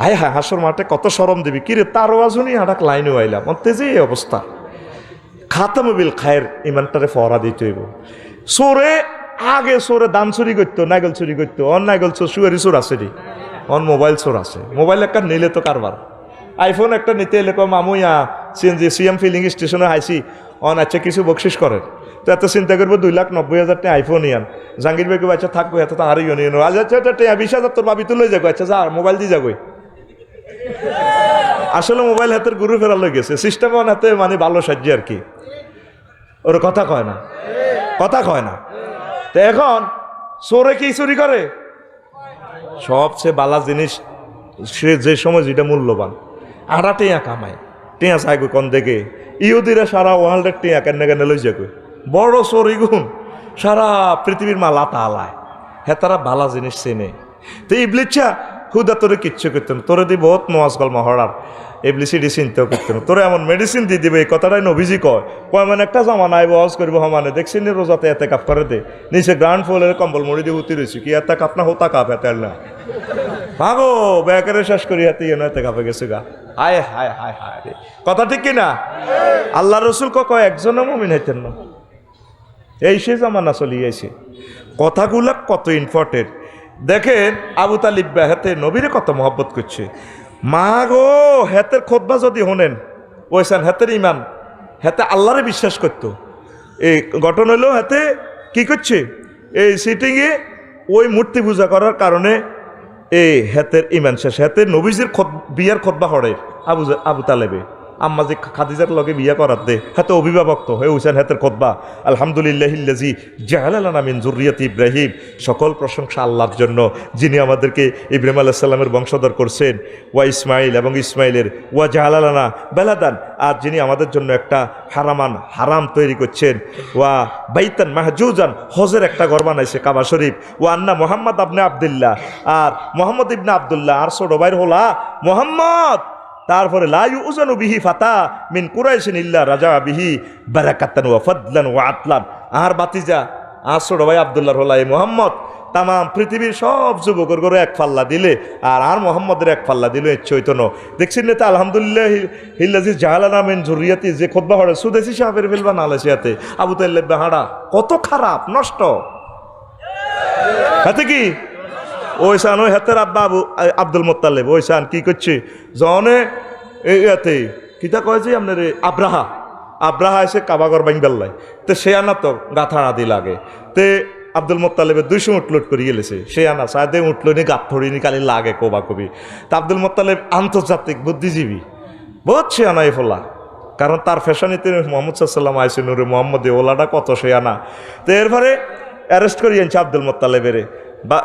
হায় হায় হাসর মাঠে কত শরম দিবি, কিরে তার ওয়াজ শুনি হাঁটাক লাইনে আইলাম অন্তে যে এই অবস্থা। খাতামবিল খায়ের ইমানটারে ফহরা দিতে হইব। চোরে আগে চোরে দান চুরি করতো, নাইগল চুরি করতো, অন নাইগল চোর সুয়ারি চোর আছে রে, অন মোবাইল চোর আছে, মোবাইল একটা নিলে তো কারবার, আইফোন একটা নিতে এলে কম আমুইয়া সিএনজি সিএম ফিলিং স্টেশনে আইসি অন আচ্ছা কিছু বকশিস করেন, তো এত চিন্তা করবো 2,90,000 টাকা আইফোন ইয়ান, জাহাঙ্গীর ভাই আচ্ছা থাকবো এত তো আরই ইউনিয়ন আজ আচ্ছা 20,000 তোর ভাবি তুলে যাবো, আচ্ছা যা মোবাইল দিয়ে যাবো। আসলে মোবাইল হাতের গুরু ফেরা লই গেছে, সিস্টেম অন হাতে মানে ভালো সাহায্য আর কি, ওর কথা কয় না, কথা কয় না। তো এখন চোরে কি চুরি করে, সবচেয়ে বালা জিনিস সে যে সময় যেটা মূল্যবান, আড়া টেয়া কামায়, টেয়া চাই গো কন দেখে ইহুদিরা সারা ওয়ার্ল্ডের টেয়া কেন কেন লই যাগো, বড় চোরি গুণ সারা পৃথিবীর মালা তালায়, হ্যাঁ তারা বালা জিনিস চেনে। তো ইবলিচ্ছা হুদা তোরে কিচ্ছু করতেন, তোরে দি বহুত নোয়াজ গল মহড়ার এবলিসিডি চিন্তাও করতেন, তোরে এমন মেডিসিন দিয়ে দিবে, এই কথাটাই নবীজি কয় মানে একটা জামান আইব ওয়াজ করবো সমানে, দেখছি নি রোজাতে এতে কাপ করে দে, নিচে গ্রাউন্ড ফ্লোরের কম্বল মুড়ি দিয়ে উতি রয়েছি, কি এতে কাপ না হতা কাপ এতে না ভাগো ব্যাকেরে শেষ করি হাতে ইয়ে এতে কাপে গেছে গা, হায় হায় হায় হায় রে, কথা ঠিক কিনা? আল্লাহ রসুল কয় একজনও মুমিন হইতেন না, এই সে জামানা চলিয়েছে। কথাগুলা কত ইম্পর্টেন্ট দেখেন, আবু তালিব হাতে নবীরে কত মহব্বত করছে, মা গো হেতের খোদবা যদি শোনেন ওইসান হেতের ইমান, হেতে আল্লাহরে বিশ্বাস করতো। এই ঘটনা হইলো হাতে কি করছে, এই সিটিংয়ে ওই মূর্তি পূজা করার কারণে এই হেতের ইমান শেষ, হেতের নবীজির বিয়ার খোদবা হরে আবু তালেবে আম্মা যে খাদিজার লগে বিয়া করার দে, হাতে অভিভাবক তো হয়ে উঠছেন হাতের খোদবা আলহামদুলিল্লাহিল্লাজি জাআলানা মিন যুররিয়াতি ইব্রাহিম, সকল প্রশংসা আল্লাহর জন্য যিনি আমাদেরকে ইব্রাহিম আলাইহিস সালামের বংশধর করছেন, ওয়া ইসমাইল এবং ইসমাইলের, ওয়া জাআলানা বালাদান, আর যিনি আমাদের জন্য একটা হারাম তৈরি করছেন, ওয়া বাইতান মাহজুজান, হজের একটা ঘর বানাইছে কাবা শরীফ, ওয়া আন্না মুহাম্মদ ইবনে আব্দুল্লাহ, আর মোহাম্মদ ইবনে আব্দুল্লাহ আর ছোট ভাইয়ের হলা মোহাম্মদ, তারপরে লা ইউজানু বিহি ফাতা মিন কুরাইশিন ইল্লা রাজা বিহি বারাকাতান ওয়া ফাদলান ওয়া আতলান, আর বাতিজা আর ছোট ভাই আব্দুল্লাহর হলা এই মোহাম্মদ তাম পৃথিবীর সব যুবকের করে এক পাল্লা দিলে আর মোহাম্মদের এক পাল্লা দিল এর চৈতন্য। দেখছেন না, আলহামদুলিল্লাহ হিল্লাজি জাহালানা মিন যুররিয়াতি যে খুতবা হড়ে সুদেশি সাহেবের ফেলবা না আলাসিয়াতে আবু তাইলেব হাড়া কত খারাপ নষ্ট হাতে কি ওইসান ওই হাতের আব্বা আব্দুল মোত্তালেব ওইসান কি করছে জনে এতে কিতা কয় যে আপনার আব্রাহা এসে কাবাগর বাইন বেল্লাই, তো সে আনা তো গাথা আদি লাগে, তে আব্দুল মোত্তালেবের 200 উঠ লোড করে গেলেছে, সে আনা সাদে উঠলো নি গাত ধরিনি কালি লাগে কোবা কবি। তা আব্দুল মোত্তালেব আন্তর্জাতিক বুদ্ধিজীবী, বহুত সে আনা এই ফোলা, কারণ তার ফ্যাশনিতে মোহাম্মদ সাল্লাম আইসে নুরে মোহাম্মদ ওলাটা কত সে আনা। তো এরপরে অ্যারেস্ট করি আনছে আব্দুল মোত্তালেবেরে, বা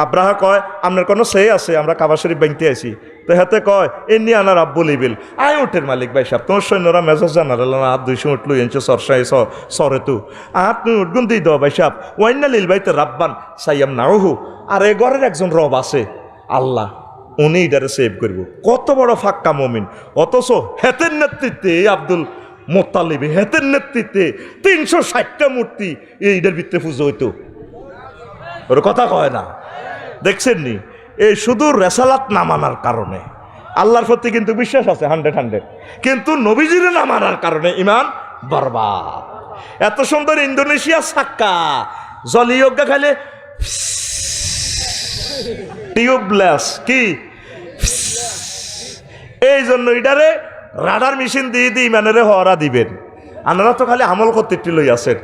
আব্রাহা কয় আপনার কোনো সে আছে, আমরা কাবা শরীফ বাংতে আছি, তো হাতে কয় এমনি আনার আব্বুল ইবিল আয় উঠের মালিক ভাই সাহেব, তোমার সৈন্যরা মেজাজ জানার আর 200 উঠলো এনছে সরসাই সরে তু আর তুমি উঠগুন দিয়ে দাও ভাই সাহেব, ওয়াইনা লিল বাইতে রাব্বান সাইয়াম নাওহু, আর এ ঘরের একজন রব আছে আল্লাহ, উনি এটারে সেভ করব। কত বড় ফাক্কা মমিন, অথচ হেতের নেতৃত্বে আব্দুল মোত্তালিব হেতের নেতৃত্বে 360টা মূর্তি এইটার ভিতরে পুজো হইতো, ওর কথা কয় না। দেখছেন নি, এই শুধু রেসালাত না মানার কারণে আল্লাহর প্রতি কিন্তু বিশ্বাস আছে 100 কিন্তু নবীজির না মানার কারণে ইমান বরবাদ। এত সুন্দর ইন্দোনেশিয়া সাক্কা জলিয়োগ্যা খাইলে টিউবলেস কি এই জন্য এটারে রাডার মেশিন দিয়ে দিয়ে ইমানেরে হরা দিবেন। আপনারা তো খালি আমল করতে লই আছেন।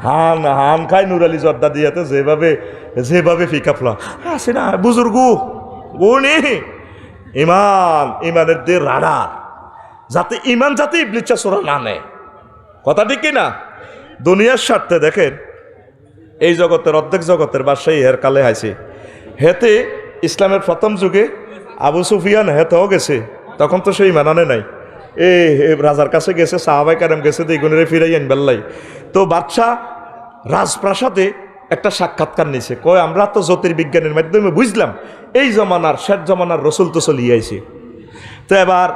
হান হান খাই নুরালি জর্দা দিয়াতে যেভাবে ফিকা ফলা আছে না বুজুর্গ উনি ইমানের দিয়ে রাডার, যাতে ইমান যাতে ইবলিসা চোরা না নেয়। কথা ঠিক কিনা? দুনিয়ার স্বার্থে দেখেন এই জগতের অর্ধেক জগতের বাদশাহী হের কালে হাইছে। হেতে ইসলামের প্রথম যুগে আবু সুফিয়ান হেতেও গেছে, তখন তো সেই মানানে নাই। রাজার কাছে গেছে, সাহাবাই কারাম গেছে, দ্বিগুণের ফিরাই আনবেল্লাই। তো বাদশাহ রাজপ্রাসাদে একটা সাক্ষাৎকার নিছে, কয় আমরা তো জ্যোতির্বিজ্ঞানের মাধ্যমে বুঝলাম এই জমানার শেষ জমানার রসুল তো চলিয়ে আইছে। তো এবার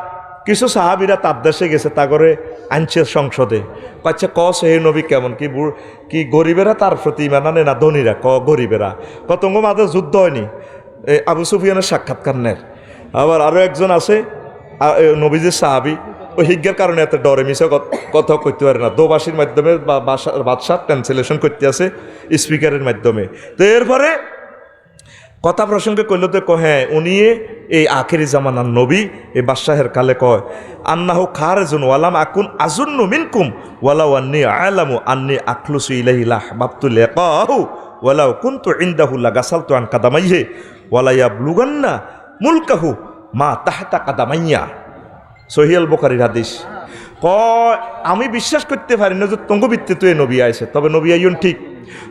কিছু সাহাবিরা তার দেশে গেছে, তা করে আনছে সংসদে। আচ্ছা সে নবী কেমন, কি গরিবেরা তার প্রতি মানানে না ধনীরা? গরিবেরা। কতঙ্গ মাঝে যুদ্ধ হয়নি, আবু সুফিয়ানের সাক্ষাৎকার নেয়। আবার আরও একজন আছে নবীজির সাহাবি, ওই হিজ্ঞার কারণে এত ডরে মিশে কথা করতে পারে না, দোবাসীর মাধ্যমে বাদশাহ ট্রান্সলেশন করতে আছে স্পিকারের মাধ্যমে। তো এরপরে কথা প্রসঙ্গে কইল তো হ্যাঁ উনি এই আখেরি জামানার নবী। এই বাদশাহের কালে কয় আন্নাহু খারেজুন ওয়ালাম আকুন আজুন্নু মিনকুম ওয়ালাউ আন্নী আলামু আন্নী আখলুসু ইলাইহি লা হাবাবতু লিকাহু ওয়ালাউ কুনতু ইনদাহু লাগাসালতু আন কাদামাইহি ওয়ালা ইয়াবলুগান্না মুলকাহু মা তাহতা কাদামাইয়া। সহিহ আল বুখারীর হাদিস। কয় আমি বিশ্বাস করতে পারি না যে তঙ্গ ভিত্তিতে এই নবী আইছে, তবে নবী আইন ঠিক,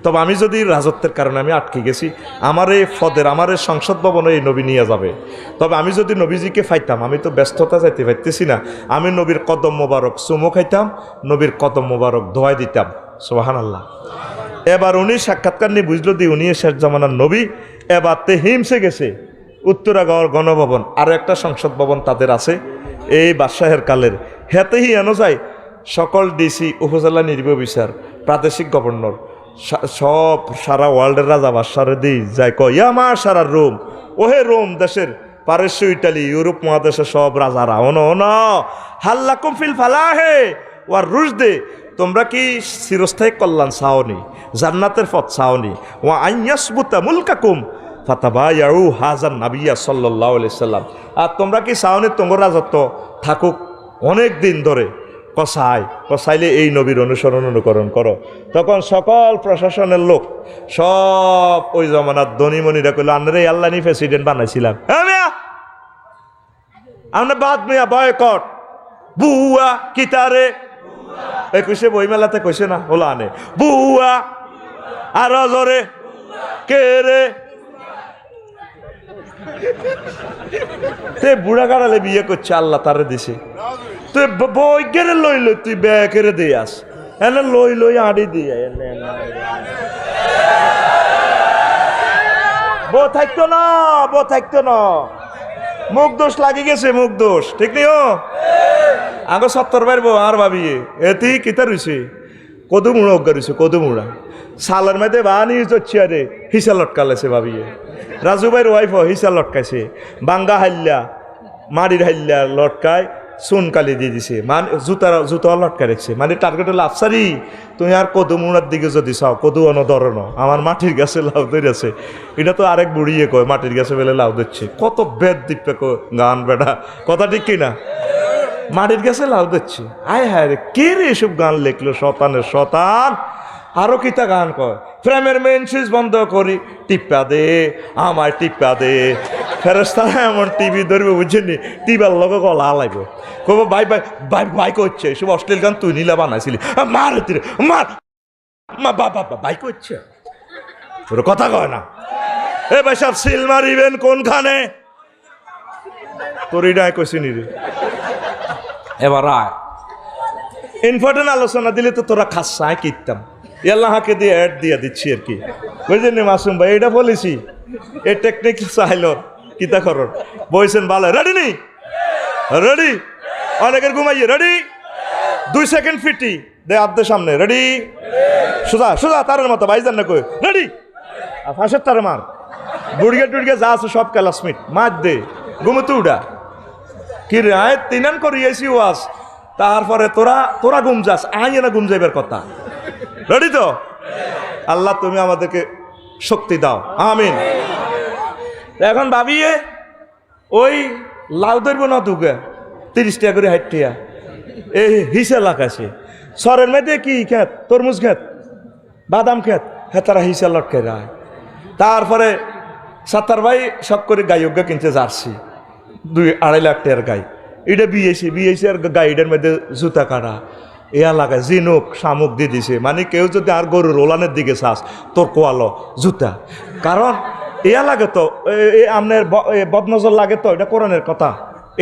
তবে আমি যদি রাজত্বের কারণে আমি আটকে গেছি, আমার এই ফদের আমার এই সংসদ ভবনে এই নবী নিয়ে যাবে। তবে আমি যদি নবীজিকে ফাইতাম, আমি তো ব্যস্ততা যাইতে পারতেছি না, আমি নবীর কদম মোবারক চুমু খাইতাম, নবীর কদম মোবারক ধোয়াই দিতাম। সুবহানাল্লাহ। এবার উনি সাক্ষাৎকার নিয়ে বুঝলো দি উনি শেষ জামানার নবী। এবার তে হিমসে গেছে উত্তরাগড় গণভবন, আরও একটা সংসদ ভবন তাদের আছে এই বাদশাহের কালের। হেতেই এনো যায় সকল ডিসি, উপজেলা নির্বাহী অফিসার, প্রাদেশিক গভর্নর, সব সারা ওয়ার্ল্ডের রাজা বাদশারে দিই যায় কয় আমার সারা রোম, ওহে রোম দেশের, পারস্য, ইটালি, ইউরোপ মহাদেশের সব রাজারা হাল্লাকুম ফিল ফালাহে ওয়ার রুশদে, তোমরা কি চিরস্থায়ী কল্যাণ চাওনি, জান্নাতের পথ চাওনি? ওয়া আইয়াসবুতা মুলকাকুম ফাতাবায়াউ হাজান নাবিয়্যা সাল্লাল্লাহু আলাইহি সাল্লাম, আর তোমরা কি চাওনি তোমার রাজত্ব থাকুক অনেক দিন ধরে? কসাইলে এই নবীর অনুকরণ করো। তখন সকল প্রশাসনের লোক সব ওই জমানার ধনীমণিরা কইল আনরে আল্লাহ নি প্রেসিডেন্ট বানাইছিলাম, আমরা বাদ মিয়া বয়কট বুয়া কিতারে কইছে, বই মেলাতে কইছে না হলো আনে বুয়া আর জরে কে রে তে বুড়া গাড়ালে বিয়ে করছে, আল্লাহ তারে দিছে। তুই বই কেড়ে লইল, তুই বে কেড়ে দিয়ে আস, এনে লই আড়ি দিয়ে বউ থাকতো না, মুখ দোষ লাগি গেছে, মুখ দোষ ঠিক নেই। আগে 70 বাইর বউ আর ভাবিয়ে এতেই কিতা রইছে, কদু মুড়া অজ্ঞা রইছে, কদু মুড়া সালের মধ্যে বানি হচ্ছে, আরে হিসা লটকালেছে ভাবিয়ে। রাজু ভাইয়ের ওয়াইফ হিসা লটকাইছে, বাঙ্গা হাইল্লা মাড়ির হাইল্লা লটকায় চুনকালি দিয়ে দিছে, মানে জুতা লটকা রেখছে, মানে টার্গেট হলো আফসারি তুমি আর কদু মুড়ার দিকে যদি চাও, কদু অনধরণ আমার মাটির গাছে লাউ ধরেছে। এটা তো আরেক বুড়িয়ে কয় মাটির গাছে বেলে লাউ দিচ্ছে, কত বেদ দিকপে গান বেড়া, কথা ঠিক কিনা? মাটির গাছে লাউ দিচ্ছে, আয় হায় রে কে রে এসব গান লেখলো, শতানের শতান। আরো কিতা গান কয়, প্রেমের মেন সুইচ বন্ধ করি, টিপ্পা দে আমায় টিপ্পা দে। ফেরেশতারা এমন টিভি ধরবে বুঝছেন, টিভার লগে গলা লাগব, কব ভাই ভাই ভাই ভাই করছে সব অশ্লীল গান তুই নীলা বানাইছিলি, মার মার মা বাবা ভাই করছে, তোর কথা কয় না। এ ভাই সব সিল মারিবেন কোনখানে, তোর ইডায় কইছি নি রে। এবার আয় ইম্পর্টেন্ট আলোচনা দিলে তো তোরা খাসায় কিনতাম, আল্লাহকে দিয়ে অ্যাড দিয়ে দিচ্ছি আর কি, বুঝলেন মাসুম ভাই? এটা বলেছি এই টেকনিক চাইল কিতা করর বইছেন ভালো। রেডি নি? রেডি? অনেকের ঘুমাইয়ে রেডি? 2 সেকেন্ড ফিটি দে আব্দের সামনে, রেডি? সোজা সোজা তারের মতো ভাইজান না কই রেডি? ফাঁসের তারে মার, বুড়িয়ে টুড়িয়ে যা আছে সব ক্লাসমেট মার দে, ঘুমতে উড়া কি রে আয় তিনান করিয়েছি ওয়াজ তারপরে তোরা তোরা ঘুম যাস আই না ঘুম যাইবার কথা রেডি তো আল্লাহ তুমি আমাদেরকে শক্তি দাও আমিন এখন ভাবিয়ে ওই লাউ ধরবো না দুগে 30 টাকা করে 60 টাকা এই হিসা লাগাছে সরের মধ্যে কি খেত তরমুজ খেত বাদাম খেত হ্যাঁ তারা হিসা লটকে যায় তারপরে সাত্তার ভাই শখ করে গাইয়োগ্য কিনছে জার্সি 2-2.5 লাখ টাকার গাই এটা বিয়েছি আর গাইডের মধ্যে জুতা কাটা এয়া লাগায় জিনুক শামুক দিয়ে দিছে মানে কেউ যদি আর গরুর ওলানের দিকে চাস তোর কোয়ালো জুতা কারণ এয়া লাগে তো আপনার বদনজর লাগে তো এটা কোরআনের কথা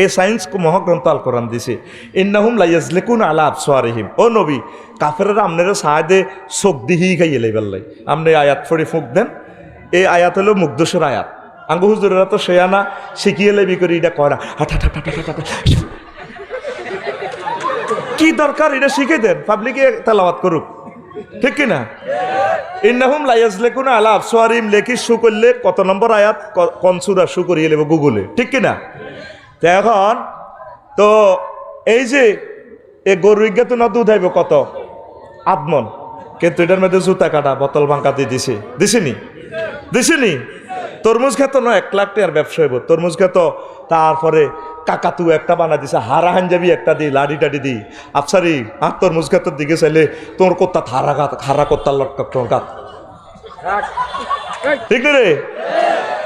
এই সায়েন্স মহাগ্রন্থ আল কোরআন দিছে ইন্নাহুম লা ইয়াজলিকুন আলা আবসারিহিম ও নবী কাফেররা আপনারা সাহায্যে চোখ দিহি খাইয়ে লাইবাল্লাই আপনি আয়াত ফড়ি ফুঁক দেন এই আয়াত হলো মুগ্ধসের আয়াত আঙ্গু হুজুরেরা তো সেয়ানা শিখিয়ে লেবি করে এটা কয় না কি দরকার এটা শিখে দেন পাবলিকে তেলাওয়াত করুক ঠিক কিনা ইন্নাহুম লা ইয়াজলিকুন আলা আবসারিহিম লেখি শু করলে কত নম্বর আয়াত কোন সূরা শু করিয়ে নেব গুগলে ঠিক কিনা তো এখন তো এই যে এই গরু ইজ্ঞা তো না দুধ আইব কত আদমন কিন্তু এটার মধ্যে জুতা কাটা বোতল ভাঙ্কা দিয়ে দিছিনি তরমুজ খেত না 1 লাখ টাকার ব্যবসা হইব তরমুজ খেত তারপরে কাকাতু একটা বানা দিছে হারা হাঞ্জাবি একটা দিই লাডি টাডি দিই আফসারি আর তরমুজ খেতের দিকে চাইলে তোর কোত্তা হারা কোত্তার লটকা তোর গাত ঠিক রে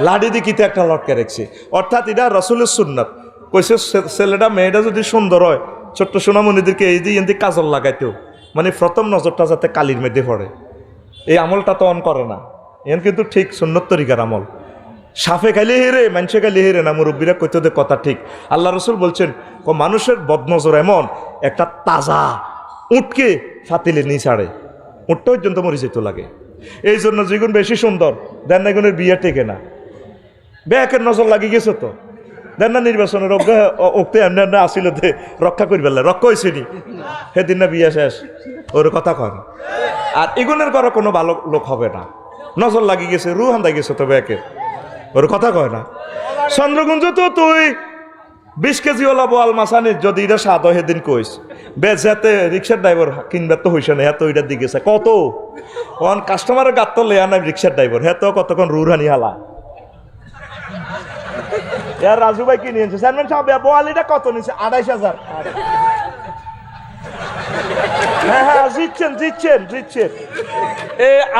লাডি দি কিতে একটা লটকে রেখছে অর্থাৎ এটা রসুলের সুন্নাত কইছে ছেলেটা মেয়েটা যদি সুন্দর হয় ছোট্ট সোনামণিদেরকে এই দিয়ে এমনি কাজল লাগাইতেও মানে প্রথম নজরটা যাতে কালির মধ্যে পড়ে এই আমলটা তো অন করে না এন কিন্তু ঠিক সুন্নত তরিকার আমল সাফে খাইলে হেরে মানুষে খাইলে হেরে না মুরব্বীরা কইতে ওদের কথা ঠিক আল্লাহ রসুল বলছেন মানুষের বদনজর এমন একটা তাজা উটকে ফাতিলে নিয়ে ছাড়ে উঠতে পর্যন্ত মরে যেত লাগে এই জন্য যেগুন বেশি সুন্দর দেন না এগুনের বিয়ে টেকে না ব্যাকের নজর লাগিয়ে গেছে তো দেন না নির্বাচনের ওকে এমনি আসিল রক্ষা করি ফেললে রক্ষা হয়েছে নি সেদিন না বিয়ে শেষ ওর কথা কয় না আর এগুনের করা কোনো ভালো লোক হবে না নজর লাগিয়ে গেছে রু হান্দা গেছে তো ব্যাকের ওর কথা কয় না চন্দ্রগুঞ্জ তো তুই 20 কেজি ওলা বোয়াল মাসানি যদি এটা স্বাদ হয় সেদিন কইস বেশ হাতে রিক্সার ড্রাইভার কিনবার তো হইছে না এত ওইটার দিকে কত অন কাস্টমারের গাত তো লেয়া নাই রিক্সার ড্রাইভার হ্যাঁ তো কতক্ষণ রুহানি হালা ইয়ার রাজু ভাই কি নিয়েছে চেয়ারম্যান সাহেব বোয়ালিটা কত নিয়েছে 28,000 হ্যাঁ জিতছেন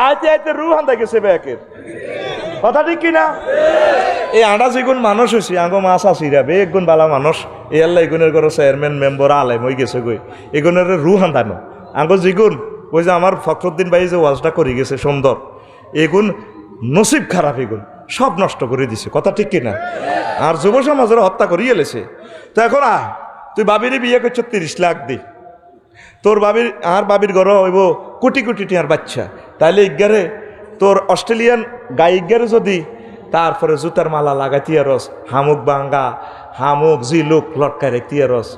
আইতে রুহান্দা গেছে ব্যাকের কথা ঠিক কিনা এই আডা যেগুন মানুষ হয়েছে আঙ্গো মাছ আসিরা বে একগুণ বালা মানুষ এই আল্লাহ এগুনের ঘর চেয়ারম্যান মেম্বার আলাই মই গেছে গই এগুনের রুহান্দানো আঙ্গো যেগুন ওই যে আমার ফখরুদ্দিন ভাই যে ওয়াজটা করে গেছে সুন্দর এগুন নসিব খারাপ এগুন সব নষ্ট করে দিছে কথা ঠিক কিনা আর যুব সমাজের হত্যা করিয়ে এলেছে তো এখন তুই বাবির বিয়ে করছো 30 লাখ দি তোর বাবির ঘর হইব কোটি কোটি টিয়ার বাচ্চা তাইলে ইজ্ঞারে তোর অস্ট্রেলিয়ান গাই ইজ্ঞারে যদি তারপরে জুতার মালা লাগাই তিয়ারস হামুক বাঙ্গা হামুক জিলুক লটকায় রে তিয়ারস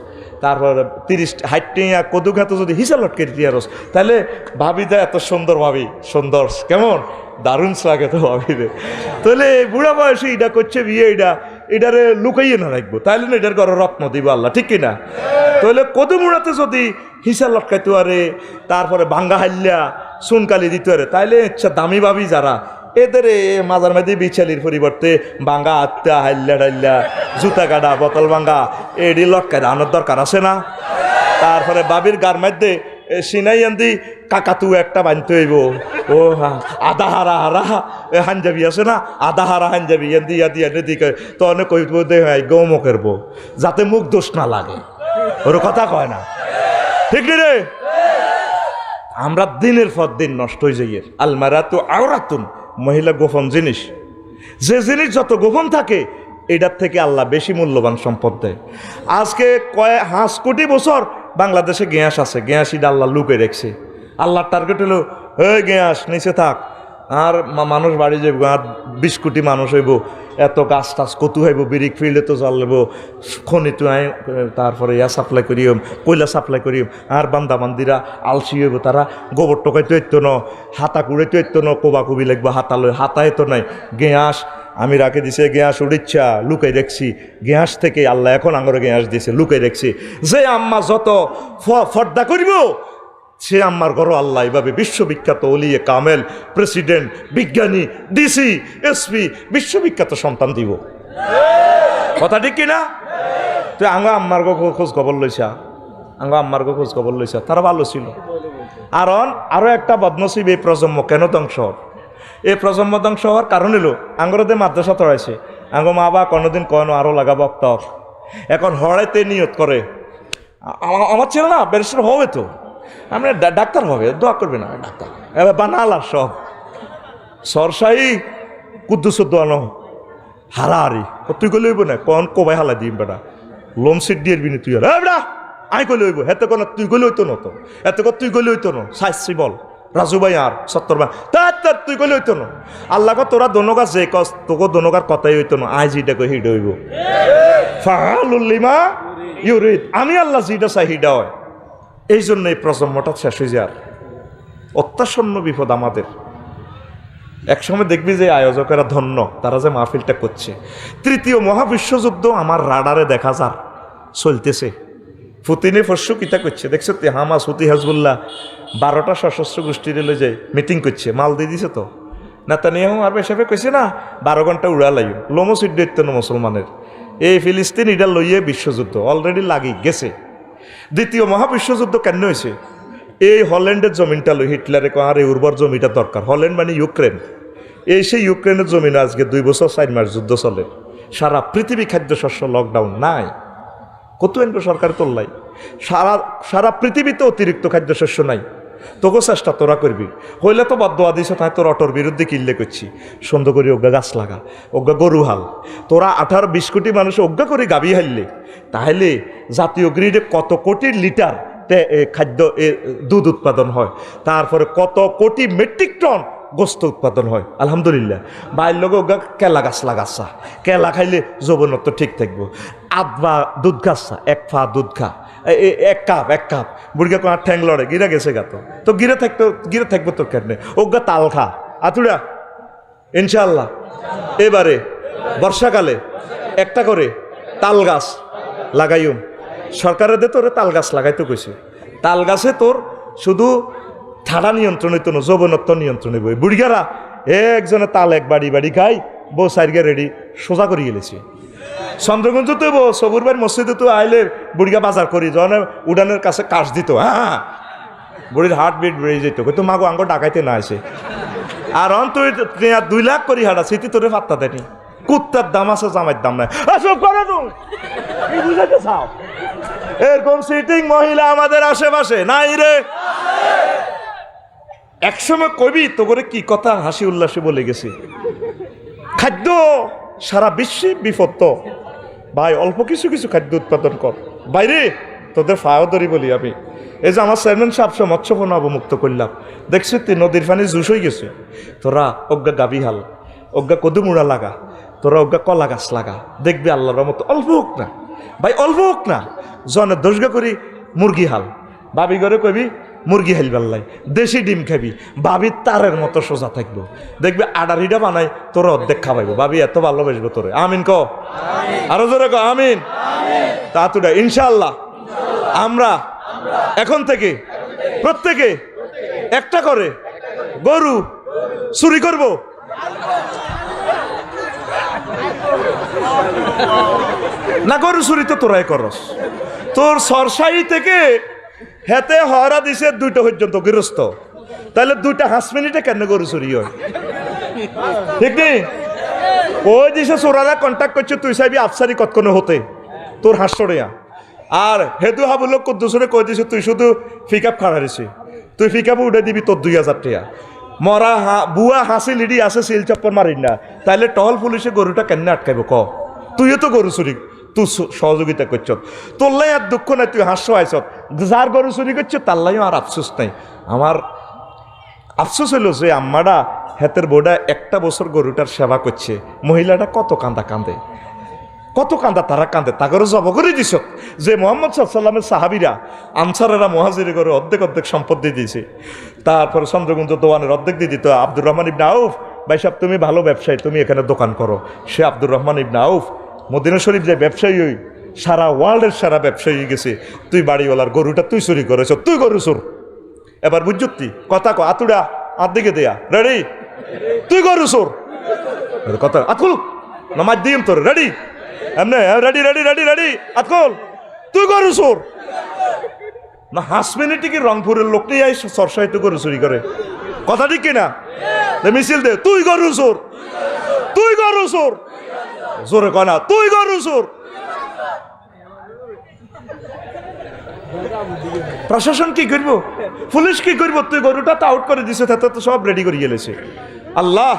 তারপরে 30-60 টিয়া কদু খাত যদি হিসা লটকাই তিয়ারস তাহলে ভাবি দা এত সুন্দর ভাবি সুন্দর কেমন দারুণ লাগে তো ভাবি রে তাহলে বুড়া বয়সে এটা করছে বিয়ে এটারে লুকাইয়ে না রাখবো তাইলে না এটার ঘরে রত্ন দিব আল্লাহ ঠিক কিনা তাহলে কদু মুড়াতে যদি হিসা লটকাইতে পারে তারপরে ভাঙ্গা হাল্লা সুনকালি দিতে পারে তাইলে ইচ্ছা দামি ভাবি যারা এদের মাজার মধ্যে বিছালির পরিবর্তে ভাঙ্গা আত্মা হাল্লা ডাল্লা জুতা কাটা বোতল ভাঙ্গা এডি লটকাই আনার দরকার আছে না তারপরে বাবির গার মধ্যে সিনাই আন্দি কাকাতু একটা বানতে হইব ও আধা হারা হাঞ্জাবি আছে না আধা হারা হাঞ্জাবি এন্দি দিকে তো অনেক কইব দে গৌম করবো যাতে মুখ দোষ না লাগে ওর কথা কয় না ঠিক রে আমরা দিনের পর দিন নষ্ট হয়ে যাই আলমারা তো আওরাতুন মহিলা গোপন জিনিস যে জিনিস যত গোপন থাকে এটার থেকে আল্লাহ বেশি মূল্যবান সম্পদ দেয় আজকে 5 কোটি বছর বাংলাদেশে গ্যাস আছে গ্যাসিটা আল্লাহ লুকে রেখছে আল্লাহর টার্গেট হলো এই গ্যাস নিচে থাক আর মানুষ বাড়ি যাইব আর 20 কোটি মানুষ হইব এত গাছ টাছ কতু হইব বিরিক ফিল্ডে তো জ্বালব খনি তো তারপরে সাপ্লাই করিম কয়লা সাপ্লাই করিম আর বান্দাবান্দিরা আলসি হইব তারা গোবর টোকাইতে হইতো ন হাতা কুড়াইতে হইতো ন কোবা কুবি লাগবো হাতা লই হাতায় তো নাই গ্যাস আমি রাখে দিছে গ্যাস উড়িচ্ছা লুকাই রাখছি গ্যাস থেকে আল্লাহ এখন আঙরে গ্যাস দিছে লুকাই রাখছি যে আম্মা যত ফর্দা করিব সে আম্মার ঘর আল্লাহ এভাবে বিশ্ববিখ্যাত ওলিয়ে কামেল প্রেসিডেন্ট বিজ্ঞানী ডিসি এসপি বিশ্ববিখ্যাত সন্তান দিব কথা ঠিক কিনা তুই আম্মার খোঁজ খবর লইছা আম্মার খোঁজ খবর লইছা তারা ভালো ছিল আরো একটা বদনসিব এই প্রজন্ম কেন ধ্বংস এই প্রজন্ম ধ্বংস হওয়ার কারণ হলো আঙ্গরদের মাদ্রাসা তরাইছে আঙ্গ মা বা কোনোদিন কয়নো আরো লাগা বক্ত এখন হড়াইতে নিয়ত করে আমার ছেলে না ব্যারিস্টার হবে তো আমরা ডাক্তার হবে দোয়া করবে না ডাক্তার এবার বানালা সব সরসাই কুদ্দুসুদ্দানো হারাহারি তুই কই লইব না কন কবাই হালা দিম বেটা লোম সিট দিয়ে বিনি তুই আর বেটা আই কই লইব হেতে কোন তুই কই লইতো না তো এত তুই কই লইতো না সাইসি বল রাজু ভাই আর 70 ভাই তার তুই কই লইতো না আল্লাহ কো তোরা দনগা যে কস তোকে দনগার কথাই হইতো না আই যেটা কই হিড হইব ফাআলুল লিমা ইউরিদ আমি আল্লাহ যেটা চাই হিডা হয় এই জন্য এই প্রজন্মটা শেষ হয়ে যায় অত্যাসন্ন বিপদ আমাদের একসময় দেখবি যে আয়োজকেরা ধন্য তারা যে মাহফিলটা করছে তৃতীয় মহাবিশ্বযুদ্ধ আমার রাডারে দেখা যার চলতেছে পুতিনে পরশু কিতা করছে দেখছো তো হামাস হুতি হাজবুল্লাহ 12টা সশস্ত্র গোষ্ঠীর এলে যে মিটিং করছে মাল দিয়ে দিছে তো নেতানিয়াহু আর হিসাবে কইছে না 12 ঘন্টা উড়া লাইও লোমো সিদ্ধ মুসলমানের এই ফিলিস্তিন এটা লইয়ে বিশ্বযুদ্ধ অলরেডি লাগি গেছে দ্বিতীয় মহাবিশ্বযুদ্ধ কেন হয়েছে এই হল্যান্ডের জমিনটা লই হিটলারে আর এই উর্বর জমিটা দরকার হল্যান্ড মানে ইউক্রেন এই সেই ইউক্রেনের জমিনে আজকে 2 বছর 4 মাস যুদ্ধ চলে সারা পৃথিবী খাদ্যশস্য লকডাউন নাই কত এনবে সরকার তোল্লাই সারা পৃথিবীতে অতিরিক্ত খাদ্যশস্য নাই তোকে চেষ্টা তোরা করবি হইলে তো বদোয়া দিছ তাই তোর অটোর বিরুদ্ধে কিনলে করছি সুন্দর করে অজ্ঞা গাছ লাগা অজ্ঞা গরু হাল তোরা 18-20 কোটি মানুষ অজ্ঞা করে গাবি হারলে তাহলে জাতীয় গ্রিডে কত কোটি লিটার খাদ্য দুধ উৎপাদন হয় তারপরে কত কোটি মেট্রিক টন গোস্ত উৎপাদন হয় আলহামদুলিল্লাহ বাইর লোক অজ্ঞা কেলা গাছ লাগাচ্ছা কেলা খাইলে যৌবনত্ব ঠিক থাকবো আধবা দুধ গাছছা 1 পা দুধ খা এক কাপ বুড়িগা কোন ঠ্যাং লড়ে গিরা গেছে গাতো তো গিরে থাকবো তোর কেটনে ওগা তাল খা আতুড়া ইনশাআল্লাহ এবারে বর্ষাকালে একটা করে তাল গাছ লাগাইম সরকারের দে তোরে তাল গাছ লাগাইতে কইছে তাল গাছে তোর শুধু ঠাড়া নিয়ন্ত্রণ হইতো না যৌবনত্ব নিয়ন্ত্রণে বই বুড়িগারা একজনে তাল এক বাড়ি খাই বউ সাইডকে রেডি সোজা করে গেলেছে চন্দ্রগঞ্জ তো সবুর ভাই মসজিদে তো আইলে বুড়িগা বাজার করি যখন উড়ানের কাছে কাশ দিত হ্যাঁ বুড়ির হার্ট বিট বেড়ে যেত কিন্তু মাগো আঙ্গ ডাকাইতে না আসে আর অন তুই 2 লাখ করি হাঁটা স্মৃতি তোরে ফাত্তা দেনি কুত্তার দাম আছে জামাইয়ের দাম নাই সব করো তুমি বুঝাতে চাও এরকম সিটিং মহিলা আমাদের আশেপাশে নাই রে একসময় কবি তো করে কি কথা হাসি উল্লাসে বলে গেছে খাদ্য সারা বিশ্বে বিপদ ভাই অল্প কিছু খাদ্য উৎপাদন কর বাইরে তোদের ফায়দরি বলি আমি এই যে আমার চেয়ারম্যান সাহেব মৎস্যপণ্য অবমুক্ত করলাম দেখছি তুই নদীর পানি জুস হয়ে গেছে তোরা অজ্ঞা গাবি হাল অজ্ঞা কদুমুড়া লাগা তোরা অজ্ঞা কলা গাছ লাগা দেখবি আল্লাহর রহমত অল্প হোক না ভাই অল্প হোক না জনের দোষগা করি মুরগি হাল ভাবি ঘরে কবি মুরগি হাইলবার লাই দেশি ডিম খাবি ভাবি তারের মতো সোজা থাকবো দেখবি আডারিটা বানাই তোর অর্ধেক খাবাইবো ভাবি এত ভালোবাসবো তোরে আমিন ক আরো জোরে ক আমিন তা তুটা ইনশাআল্লাহ আমরা এখন থেকে প্রত্যেকে একটা করে গরু চুরি করব না গরু চুরি তো তোরাই করস তোর সরসাই থেকে হেতে হরা দিছে 2টা পর্যন্ত গৃহস্থ তাহলে 2টা 5 মিনিটে কেন গরু চুরি হয় ঠিক নেই ওই দিছে চোরারা কন্ট্যাক্ট করছে তুই চাইবি আফসারি কতক্ষণে হতে তোর হাসড়িয়া আর হেতু হাবুলো কুদ্দুসরে কই দিছে তুই শুধু পিকআপ খাড়াইছি তুই পিকআপ উঠে দিবি তোর 2000 টাকা মরা বুয়া হাসি লিডি আছে সিল চপ্পর মারিন না তাহলে টহল পুলিশে গরুটা কেন আটকাইব ক তুইও তো গরু চুরি তুই সহযোগিতা করছ তোরলাই আর দুঃখ নাই তুই হাস্য আইস যার গরু চুরি করছে তারলাই আর আফসোস নাই আমার আফসোস হইল যে আম্মারা হেতের বোর্ডা 1টা বছর গরুটার সেবা করছে মহিলাটা কত কান্দে তারা কান্দে তাগরও জব করে দিছ যে মোহাম্মদ সাল্লামের সাহাবিরা আনসারেরা মহাজিরে করে অর্ধেক সম্পদ দিয়ে দিয়েছে তারপরে চন্দ্রগুঞ্জ দোয়ানের অর্ধেক দিয়ে দিত আব্দুর রহমান ইবনে আউফ ভাই সাহেব তুমি ভালো ব্যবসায়ী, তুমি এখানে দোকান করো। সে আব্দুর রহমান ইবনে আউফ মদিনা শরীফ যে ব্যবসায়ী, ওই সারা ওয়ার্ল্ডের সারা ব্যবসায়ী হয়ে গেছে। তুই বাড়িওয়ালার গরুটা তুই চুরি করেছ, তুই গরু চোর। এবার বুঝতি কথা কো আতুড়া আর দিকে দেয়া রেডি, তুই গরু চোর কথা আতকুল নামাজ দিম তোর রেডি এমনি রেডি রেডি রেডি রেডি আতকুল তুই গরু চোর না। হাসমিনিটি কি রংপুরের লোকটাই আই সরসাইতে গরু চুরি করে, কথা ঠিক কিনা? মিছিল দে তুই গরু চোর, তুই গরু চোর, জোরে কনা তুই গরু চোর। প্রশাসন কি করব, পুলিশ কি করব? তুই গরুটা তো আউট করে দিছে, তাতে তো সব রেডি করে গেলেছে। আল্লাহ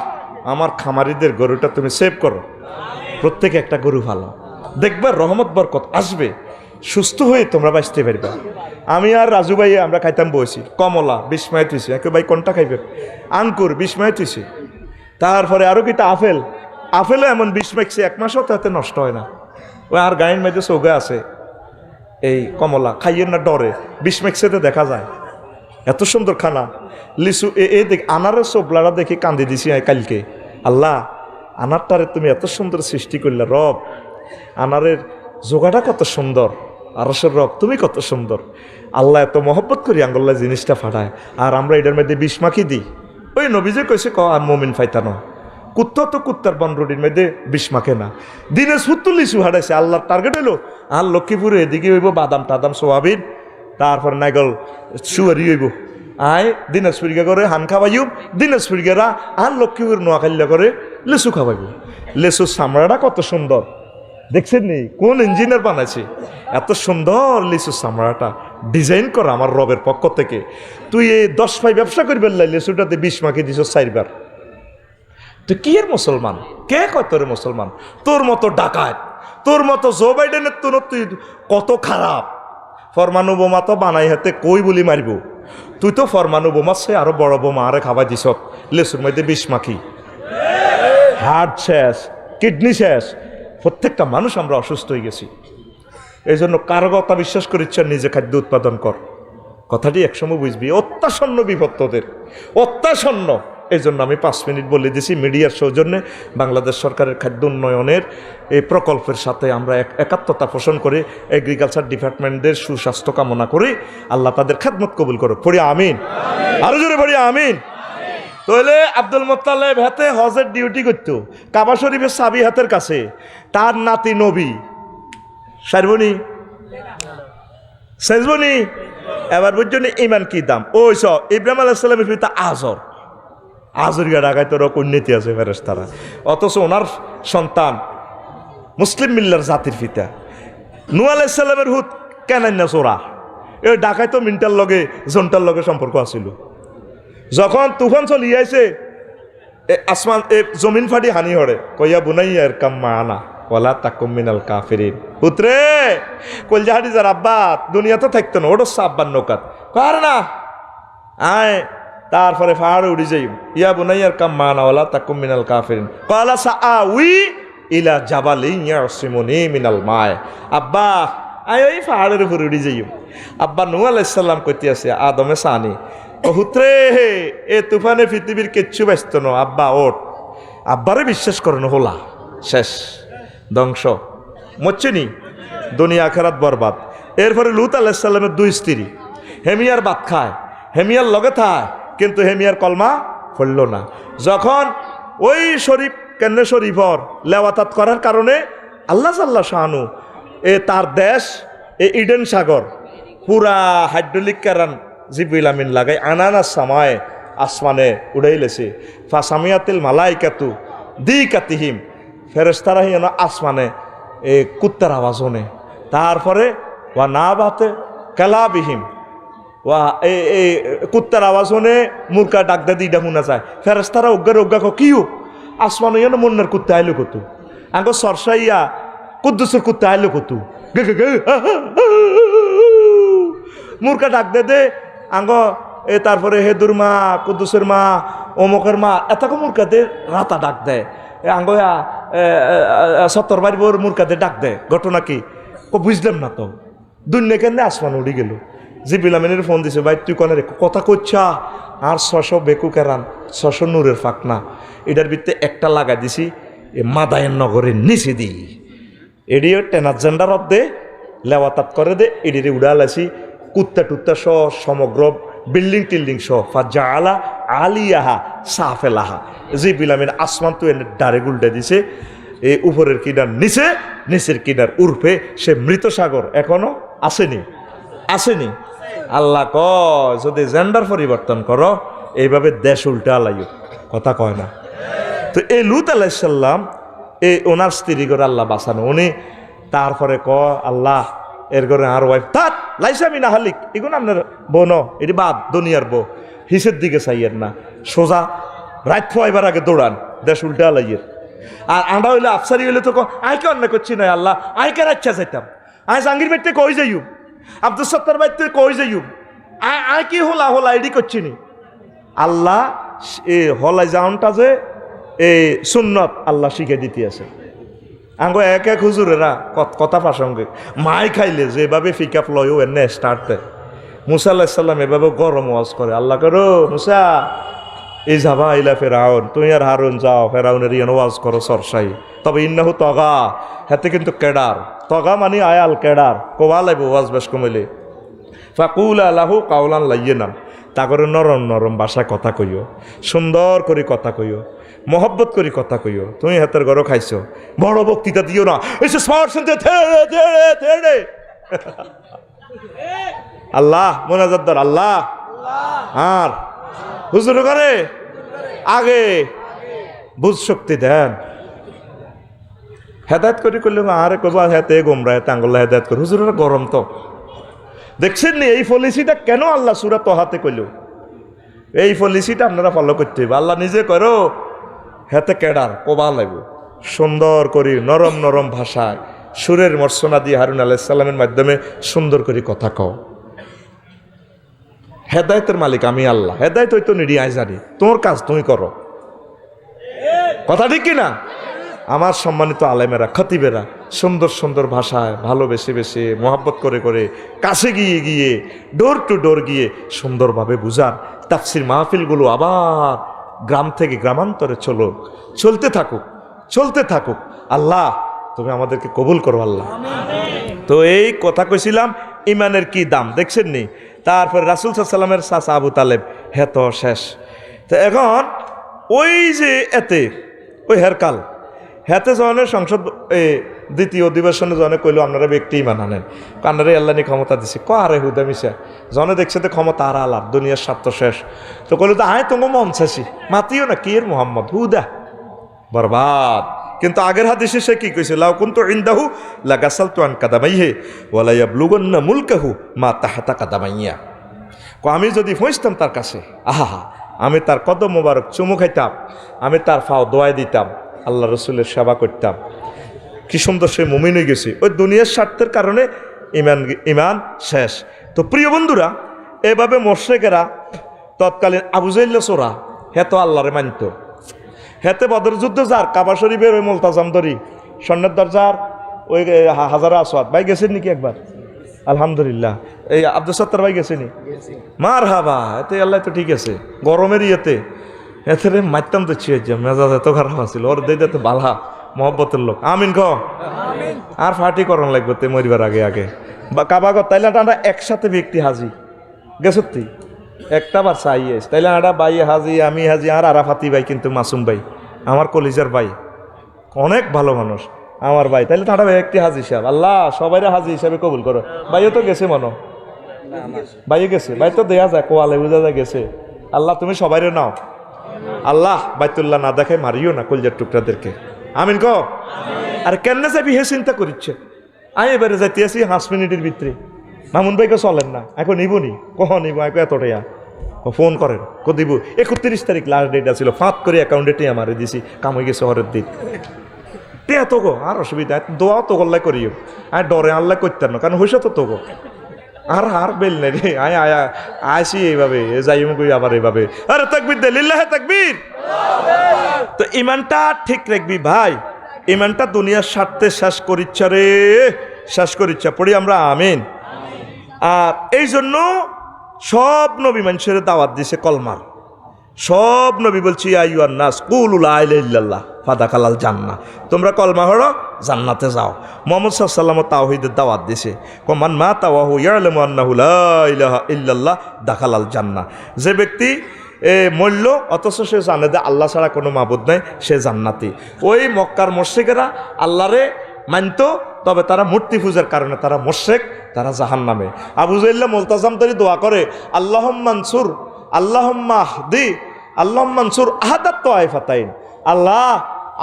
আমার খামারিদের গরুটা তুমি সেভ করো, প্রত্যেকে একটা গরু ভালো দেখবে, রহমত বরকত আসবে, সুস্থ হয়ে তোমরা বাঁচতে পারবে। আমি আর রাজু ভাই আমরা খাইতাম বসি কমলা বিস্ময় তুইছি, একে ভাই কোনটা খাইবে? আঙ্কুর বিস্ময় তুইছি, তারপরে আরো কিটা আপেল, আপেলও এমন বিষ মাইছে 1 মাসও তাতে নষ্ট হয় না। ওই আর গায়ের মধ্যে চৌগা আছে এই কমলা খাইয়ের না ডরে, বিষ মাইক্সেতে দেখা যায়। এত সুন্দর খানা লিচু এ দেখ আনারের সোবলারা দেখে কান্দি দিছি কালকে। আল্লাহ আনারটারে তুমি এত সুন্দর সৃষ্টি করলে রব, আনারের জোগাটা কত সুন্দর, আরশের রব তুমি কত সুন্দর। আল্লাহ এত মহব্বত করি আঙ্গল্লা জিনিসটা ফাটায়, আর আমরা এটার মধ্যে বিষ মাখি দিই। ওই নবীজে কইছে ক আর মমিন ফাইতানো, কুত্তা তো কুত্তার বনরুটির মধ্যে বিষ মাখে না। দিনে সুত্তু লিচু হারাইছে, আল্লাহর টার্গেট হইলো আর লক্ষ্মীপুরে এদিকে হইব বাদাম টাদাম সোয়াবিন, তারপর নাইগল সুয়ারি হইব। আয় দিনাজপুরিকা করে হান খাওয়াইব, দিনাজপুরিকারা আর লক্ষ্মীপুর নোয়াখাল্লা করে লিচু খাওয়াইব। লিচুর চামড়াটা কত সুন্দর দেখছেন নি, কোন ইঞ্জিনিয়ার বানাইছে এত সুন্দর লিচুর চামড়াটা ডিজাইন করা আমার রবের পক্ষ থেকে। তুই এই 10 পাই ব্যবসা করবে লিচুটাতে বিষ মাখি দিছ 4 বার। তুই কি এর মুসলমান? কে কয় তোর মুসলমান? তোর মতো ডাকাত, তোর মতো জো বাইডেনের তুই কত খারাপ। ফরমানু বোমা তো বানাই হাতে কই বলি মারিব, তুই তো ফরমানু বোমা সে আরো বড় বোমা আরে খাবাই দিস লেসুর মধ্যে বিষ মাখি। হার্ট শেষ, কিডনি শেষ, প্রত্যেকটা মানুষ আমরা অসুস্থ হয়ে গেছি। এই জন্য কারো কথা বিশ্বাস করিচ্ছ, নিজে খাদ্য উৎপাদন কর, কথাটি একসময় বুঝবি। অত্যাসন্ন বিপদ তোদের, অত্যাসন্ন। এই জন্য আমি 5 মিনিট বলে দিছি, মিডিয়ার সৌজন্যে বাংলাদেশ সরকারের খাদ্য উন্নয়নের এই প্রকল্পের সাথে আমরা একাত্মতা পোষণ করে এগ্রিকালচার ডিপার্টমেন্টের সুস্বাস্থ্য কামনা করি। আল্লাহ তাদের খেদমত কবুল করো, পড়ি আমিন, আরো জোরে পড়ি আমিন। তাহলে আব্দুল মুত্তালিব হাতে হজের ডিউটি করতো, কাবা শরীফের চাবি হাতের কাছে, তার নাতি নবী সারবনি শেষবনি। এবার বুঝছেন ইমান কি দাম। ওই সব ইব্রাহিম আলাইহিস সালামের পিতা আজর, আজরিয়া ঢাকায় তোর কন্যাতি আছে ফেরেশতারা, অথচ ওনার সন্তান মুসলিম মিল্লার জাতির পিতা নূহ আলাইহিস সালামের হুত কেনান্না চোরা। এই ঢাকায় তো মিন্টার লগে জন্টার লগে সম্পর্ক আছিল। যখন তুফান চলি আইছে আসমান জমিন ফাটি হানি হরে, কইয়া বুনাইয়ার কাম্মা আনা ওলা তাকুম মিনাল কাফিরিন। পুত্রে কলজাহাটি যার আব্বা দুনিয়া তো থাকতো না, ওটা আব্বার নৌকাত কার না আয়। তারপরে পাহাড়ে উড়ি যাই, ইয়া বুনাইয়ার কাম্মা আনা ওলা তাকুম মিনাল কাফিরিন কলা সাআউই ইলা জাবালিন ইয়াসিমুনি মিনাল মায়। আব্বা আয় ওই পাহাড়ের উপরে উড়ি যাই। আব্বা নূহ আলাইহিস সালাম কইতে আছে আদমে সানি, হুত্রে এ তুফানে পৃথিবীর কিচ্ছু ব্যস্ত ন, আব্বা ওঠ। আব্বারে বিশ্বাস করেন হোলা শেষ ধ্বংস, মরছেনি দুনিয়া আখেরাত বরবাদ। এরপরে লুত আলাইহিস সালামের 2 স্ত্রী, হেমিয়ার ভাত খায়, হেমিয়ার লগে থায়, কিন্তু হেমিয়ার কলমা পড়ল না। যখন ওই শরীফ কেন্দ্র শরীফর লেওয়াতাত করার কারণে আল্লাহ সাল্লাহ শাহানু তার দেশ ইডেন সাগর পুরা হাইড্রোলিক কারণ জিবরিল আমিন লাগাই আনানাস সামায় আসমানে উড়াইলেছে। ফাসামিয়াতিল মালাইকাতু দিকাতিহিম, ফেরেশতারা হিয়ানো আসমানে কুত্তার আওয়াজ শোনে। তারপরে ওয়া না বাতে কালাবিহিম, ওয়া এই কুত্তার আওয়াজ শুনে মুরকা ডাক দে দিটা শুনা যায়। ফেরেশতারা অজ্ঞার অজ্ঞা কিউ আসমানে ইয়ানো মন্নার কুত্তা আইলো কতু, আঙ্গ সরসাইয়া কুদ্দুসের কুত্তা আইলো কতু, মুরকা ডাক দে আঙ্গ তারপরে হেদুর মা কুদ্দুসের মা অমুকের মা এতকে মুরকাতে রাতা ডাক দেয়, আঙ্গ সত্তর বাড়ির মূর্খাদের ডাক দেয়। ঘটনা কি বুঝলাম না তো, দুনিয়া কেন আসমান উড়ি গেল। জিবরিল আমিনের ফোন দিছে, ভাই তুই কনে রে কথা কইছা আর 600 বেকু কেরান 600 নূরের ফাঁকনা এটার ভিত্তে একটা লাগাই দিছি এ মাদায়ের নগরের নিচে দিই এডিও টেনার জেন্ডার দে লেওয়াতাত করে দে এডিরে উড়ালাছি কুত্তা টুত্তা সহ সমগ্র বিল্ডিং টিল্ডিং সহ ফাজা আলা আলিয়াহা সাফেলাহা জিবরিল আমিন আসমান তো এনে ডারে গুলটা দিছে এই উপরের কিনার নিচে নিচের কিনার উর্ফে সে মৃত সাগর এখনো আসেনি আল্লাহ কয় যদি জেন্ডার পরিবর্তন করো এইভাবে দেশ উল্টা আলাইও কথা কয় না। তো এই লুত আলাইসাল্লাম এই ওনার স্ত্রী করে আল্লাহ বাঁচানো উনি তারপরে আল্লাহ এর করে আর ওয়াইফ থাক লাইসামি না হালিক এগুলো আপনার বউ ন এটি বাদ দুনিয়ার বউ হিসের দিকে চাইয়ের না সোজা রাত ফোয়াইবার আগে দৌড়ান দেশ উল্টা আলাইয়ের। আর আন্ডা হইলে আফসারি হইলে তো আইকে অন্য করছি না আল্লাহ আইকে রাচ্ছা চাইতাম আই জাঙ্গির বাড়িতে কই যাইম আব্দুল সত্তার বাড়িতে কই যাইম আই কি হলা এডি করছি নি আল্লাহ এ হলাই যাওনটা যে এই সুন্নত আল্লাহ শিখে দিতে আছে আঙ্গ এক এক হুজুরেরা কথা প্রাসঙ্গিক মাই খাইলে যেভাবে ফিকাপ লয়ও এনে স্টার্ট দেয় মুসা আল্লাহ সাল্লাম এভাবে গরম ওয়াজ করে আল্লাহ করো মুসা এই যাবা ইলা ফেরাউন তুই আর হারুন যাও ফেরাউনের ইয়ান ওয়াজ করো সরসাই তবে ইন্নাহু তগা হাতে কিন্তু কেডার তগা মানে আয়াল কেডার কোবা লাইব ওয়াজ বেশ কমিলে ফাকুল আলাহু কাউলান লাইয়েনাম তা করে নরম নরম ভাষায় কথা কইও সুন্দর করে কথা কইও মহব্বত করে কথা কইও তুমি হাতের গরো খাইছো বড় বক্তৃতা দিও না এসে স্মার্ট শুনতে আল্লাহ মোনাজাদ্দার আল্লাহ আর হুজুর করে আগে বুঝ শক্তি দেন হেদায়ত করে করলে আরে কবা হেতে গোমরায় তাঙ্গল্লা হেদায়ত করে হুজুরের গরম তো দেখছেন নি এই পলিসিটা কেন আল্লাহ সূরা তহাতে কইল এই পলিসিটা আপনারা ফলো করতে হবে আল্লাহ নিজে করো হেতে কেডার কোবা লাগবে সুন্দর করে নরম নরম ভাষায় সুরের মর্সনা দিয়ে হারুন আলাইহিস সালামের মাধ্যমে সুন্দর করে কথা কও হেদায়তের মালিক আমি আল্লাহ হেদায়ত হয়তো নিডি আই জানি তোমার কাজ তুমি করো কথা ঠিক কিনা আমার সম্মানিত আলেমেরা খতিবেরা সুন্দর সুন্দর ভাষায় ভালোবেসে বেশে মোহাব্বত করে করে কাছে গিয়ে গিয়ে ডোর টু ডোর গিয়ে সুন্দরভাবে বুঝান তাফসির মাহফিলগুলো আবার গ্রাম থেকে গ্রামান্তরে চলতে থাকুক আল্লাহ তুমি আমাদেরকে কবুল করো আল্লাহ। তো এই কথা কইছিলাম ইমানের কি দাম দেখছেন নি তারপর রাসূল সাল্লাল্লাহু আলাইহি ওয়াসাল্লামের চাচা আবু তালেব হেত শেষ তো এখন ওই যে এতে ওই হেরকাল হেতে জনের সংসদ দ্বিতীয় অধিবেশনে জনে কইল আপনারা ব্যক্তি ইমান আনেন কান্নারে আল্লাহ নি ক্ষমতা দিছে আরে হুদা মিশা জনে দেখছে তো ক্ষমতা আর আলার দুনিয়ার স্বার্থ শেষ তো কইল তো আয় তোমার মন চাইছি মাতিও না কি এর মোহাম্মদ হুদা বরবাদ। কিন্তু আগের হাদিসে সে কি কইছে লাউ কুনতু ইনদাহু লাগাসালতু আন কাদামাইহি ওয়ালা ইয়াবলুগুন্না মুলকাহু মা তাহতা কাদামাইয়া আমি যদি পৌঁছতাম তার কাছে আহা আমি তার কদম মোবারক চুমু খাইতাম আমি তার ফাও দোয়াই দিতাম আল্লাহ রসুলের সেবা করতাম কি সুন্দর সে মুমিন হয়ে গেছে ওই দুনিয়ার স্বার্থের কারণে ইমান শেষ। তো প্রিয় বন্ধুরা এভাবে মোশরিকেরা তৎকালীন আবু জাহল সোরা হেত আল্লাহরে মানত হেতে বদর যুদ্ধ যার কাবা শরীফের ওই মুলতাজাম দরি স্বর্ণের দরজার ওই হাজারা আসওয়াদ ভাই গেছেন নাকি একবার আলহামদুলিল্লাহ এই আব্দুল সত্তার ভাই গেছেনি মার হাবা এতে আল্লাহ তো ঠিক আছে গরমের ইয়েতে এতে রে মারতাম তো ছিয়ে মেজাজ এত খারাপ আছিল ওর দিয়ে তো বালা মহব্বতের লোক আমিন ক আর ফাটি করন লাগবে তে মরিবার আগে আগে বা কাবাগত তাইলে আমরা একসাথে ব্যক্তি হাজি গেছতি একটা বার চাইয়ে তাইলে আমরা বাই হাজি আমি হাজি আর আরাফাতি ভাই কিন্তু মাসুম ভাই আমার কলিজার ভাই অনেক ভালো মানুষ আমার ভাই তাইলে তারা ব্যক্তি হাজি সাহেব আল্লাহ সবাইরা হাজি হিসাবে কবুল করো ভাইও তো গেছে মনো ভাইও গেছে ভাই তো দেয়া যায় কোয়ালে বুঝা যায় গেছে আল্লাহ তুমি সবাইরে নাও আল্লাহ বাইতুল্লাহ না দেখে মারিও না কলজার টুকরাদেরকে আমিন ক আর কেমনে যাবি হে চিন্তা করিচ্ছে আমি এবারে যাইতে আসি 5 মিনিটের ভিতরে মামুন ভাইকে চলেন না এখন নিবনি কখন নিব এখন এতটাইয়া ফোন করেন কো দিব 31 তারিখ লাস্ট ডেট আছিল ফাঁত করে অ্যাকাউন্টে টিয়া মারি দিছি কাম হয়ে গেছে হরের দিন টিয়া তো গো আর অসুবিধা দোয়াও তো গল্লাই করিও আর ডরে আল্লাহ করতেন না কারণ হইসা তো গো আর বেল নাই রে আইসি এইভাবে যাইম কই আবার এইভাবে আরে তাকবীর দে লিল্লাহে তাকবীর। তো ইমানটা ঠিক রাখবি ভাই ইমানটা দুনিয়ার স্বার্থে শেষ করিচ্ছা রে শেষ করিচ্ছা পড়ি আমরা আমিন। আর এই জন্য সব নবী মানুষের দাওয়াত দিছে কলমার। সব নবী বলছি আইয়ুহান নাস কুলু লা ইলাহা ইল্লাল্লাহ ফাদাখালাল জান্নাহ, তোমরা কলমা পড়ো জান্নাতে যাও। মুহাম্মদ সাল্লাল্লাহু আলাইহি ওয়াসাল্লাম তাওহীদের দাওয়াত দিছে, মান মাতা ওয়া হুয়া ইয়ালামু আন্নাহু লা ইলাহা ইল্লাল্লাহ দাখালাল জান্নাহ। যে ব্যক্তি মরল অথচ সে জানে যে আল্লাহ ছাড়া কোনো মাবুদ নাই, সে জান্নাতি। ওই মক্কার মুশরিকরা আল্লাহরে মানত, তবে তারা মূর্তি পূজার কারণে তারা মুশরিক, তারা জাহান্নামে। আবু জাহল মুলতাজাম তরি দোয়া করে আল্লাহুম্মা আনসুর আল্লাহুম্মা আহদি আল্লাহুম্মা আনসুর আহাদাত তাইফাতাইন। আল্লাহ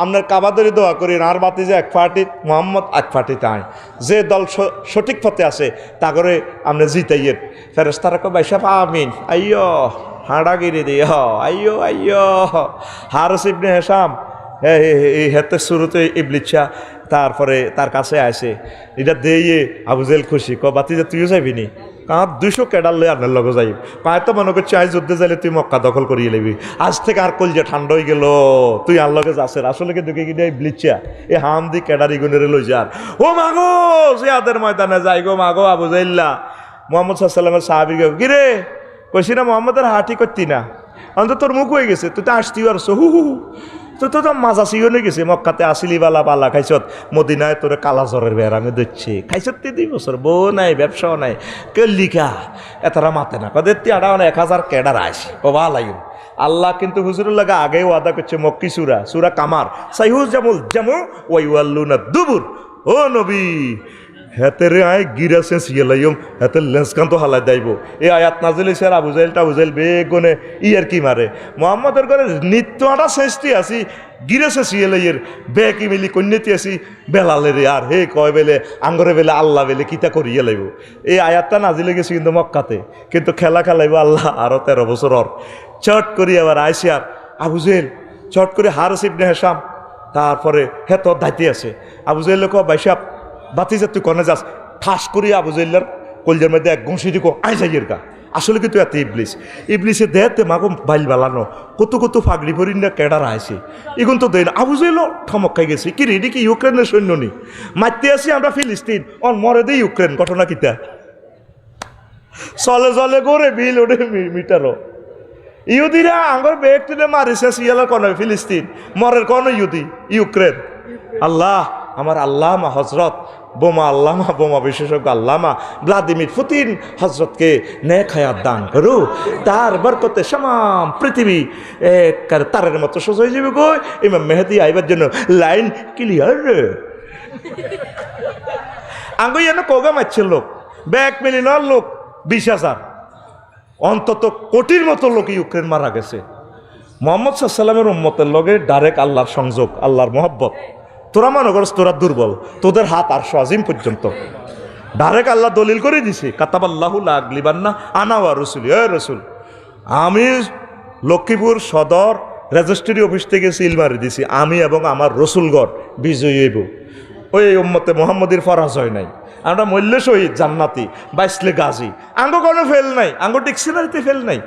আপনার কাবাদরি দোয়া করি আর বাতি যে এক ফাটিত মোহাম্মদ এক ফাটিতে আয়, যে দল সঠিক পথে আছে তা করে আপনি জিতাইয়ের। ফেরেশতারা কয় বাইসাফ আমিন। আইয়ো হাঁড়াগিরি দিয়ে আইয়ো আইয়ো হারিস ইবনে হিশাম এই হেতে শুরুতে ইবলিচ্ছা, তারপরে তার কাছে আসে এটা দিয়ে আবু জেহেল খুশি বাতি যে তুইও যাবি নি, কারণ 200 ক্যাডার লই আপনার লগে যাইব। পায় তো মনে করছি আজ যুদ্ধে যাইলে তুই মক্কা দখল করিয়ে নিবি, আজ থেকে আর কলজে ঠান্ডা হয়ে গেল, তুই আর লগে যাচ্ছেন। আসলে কিন্তু কি ইবলিচ্ছা এই হাম দি ক্যাডারি গুণের লই যার। ও মাগো জিয়াদের ময়দানে যাই গো মাগো আবু জেহেল্লা মোহাম্মদ সাল্লাল্লাহু আলাইহি ওয়াসাল্লামের সাহাবী গো কিরে কইছি না মোহাম্মদের হাঁটি করতি না, অন্তত তোর মুখ হয়ে গেছে, তুই তো আসতেই পারছো হু হু তো তো মাজা সিগনে গেছে। মক্কাতে আসিলি বালা পালা খাইছত, মদিনায় তোরে কালা জ্বরের বেড়াঙে দিচ্ছে খাইছত 2 বছর, বউ নাই ব্যবসাও নাই, কেলিকা এতারা মাতে না কদের আড়া 1000 ক্যাডার আসে ও ভালাইম। আল্লাহ কিন্তু হুজুরের লাগা আগেও ওয়াদা করছে মক্কি সুরা কামার সাইহুজ জামুল জামু ওয়াইওয়াল্লুনা দুবুর। ও নবী হেতেরে আয় গিরা সেঁচিয়ে লাইম হেতে লেন্সকান তো হালাই দাইব। এই আয়াত নাজিল হয়েছে আর আবু জাহেল বেগুনে আর কি মারে মোহাম্মদের ঘরে নিত্য আটা সেঁচতি আসি গিরে সেঁচিয়ে লাইয়ের বেকি মিলি কন্যাতি আসি বেলালের আর হে কয় বেলে আঙ্গরে বেলে আল্লাহ বেলে কিতা করিয়ে লাইব। এই আয়াতটা নাজিলে গেছি কিন্তু মক্কাতে, কিন্তু খেলা খেলাইব আল্লাহ আরও 13 বছর অর। চট করি আবার আইসি আর আবু জেহেল চট করে হারিস ইবনে হিশাম, তারপরে হে তোর দায়িত্বে আছে। আবু জেহেল কয় বাইসাব বাতি যে তুই কনে যাস, ঠাস করি আবু জাহলের কলজের মধ্যে এক ঘুষি দিকো আই যাইয়ের গা। আসলে কিন্তু এত ইবলিসে দেহতে মাগো বাইল বালানো কত কত ফাগড়ি ভরি না কেডার আইসে এগুন তো দেয় না। আবু জাহল ঠমক খাই গেছি কি রে কি ইউক্রেনের সৈন্য নি মারতে আসি আমরা ফিলিস্তিন অন মরে দেই ইউক্রেন ঘটনা কিতা চলে চলে করে বিল ওঠে মিটারও। ইহুদিরা আঙ্গর বেগ তুলে মারিছে সিয়ালা কন ফিলিস্তিন, মরের কন ইহুদি ইউক্রেন। আল্লাহ আমার আল্লামা হজরত বোমা বিশেষজ্ঞ আল্লামা ভ্লাদিমির পুতিন হজরতকে নেক হায়াত দান করু, তার বরকতে সামাম পৃথিবী তারের মতো সোজা হয়ে যাবে গো। ইমাম মেহেদি আইবার জন্য লাইন ক্লিয়ার। আঙ্গুই এনে কোগা মারছে লোক 1 মিলিয়ন লোক 20,000 অন্তত কোটির মতো লোক ইউক্রেন মারা গেছে। মোহাম্মদ সাল্লাল্লাহু আলাইহি ওয়াসাল্লামের উম্মতের লগে ডাইরেক্ট আল্লাহর সংযোগ, আল্লাহর মহব্বত। তোরা মনে করস তোরা দুর্বল, তোদের হাত আরশ আজিম পর্যন্ত ডাইরেক্ট আল্লাহ দলিল করে দিছে কাতাবাল্লাহু লা আগলিবান্না আনা ওয়া রাসূলি। এ রাসূল আমি লক্ষ্মীপুর সদর রেজিস্ট্রি অফিস থেকে সিল মারি দিছি, আমি এবং আমার রসুলগণ বিজয়ী হইব। ওই উম্মতে মুহাম্মদীর পরাজয় নাই, আমরা মূল্য শহীদ জান্নাতি বাইসলে গাজী আঙ্গ কোনো ফেল নাই, আঙ্গ ডিকশনারিতে ফেল নাই।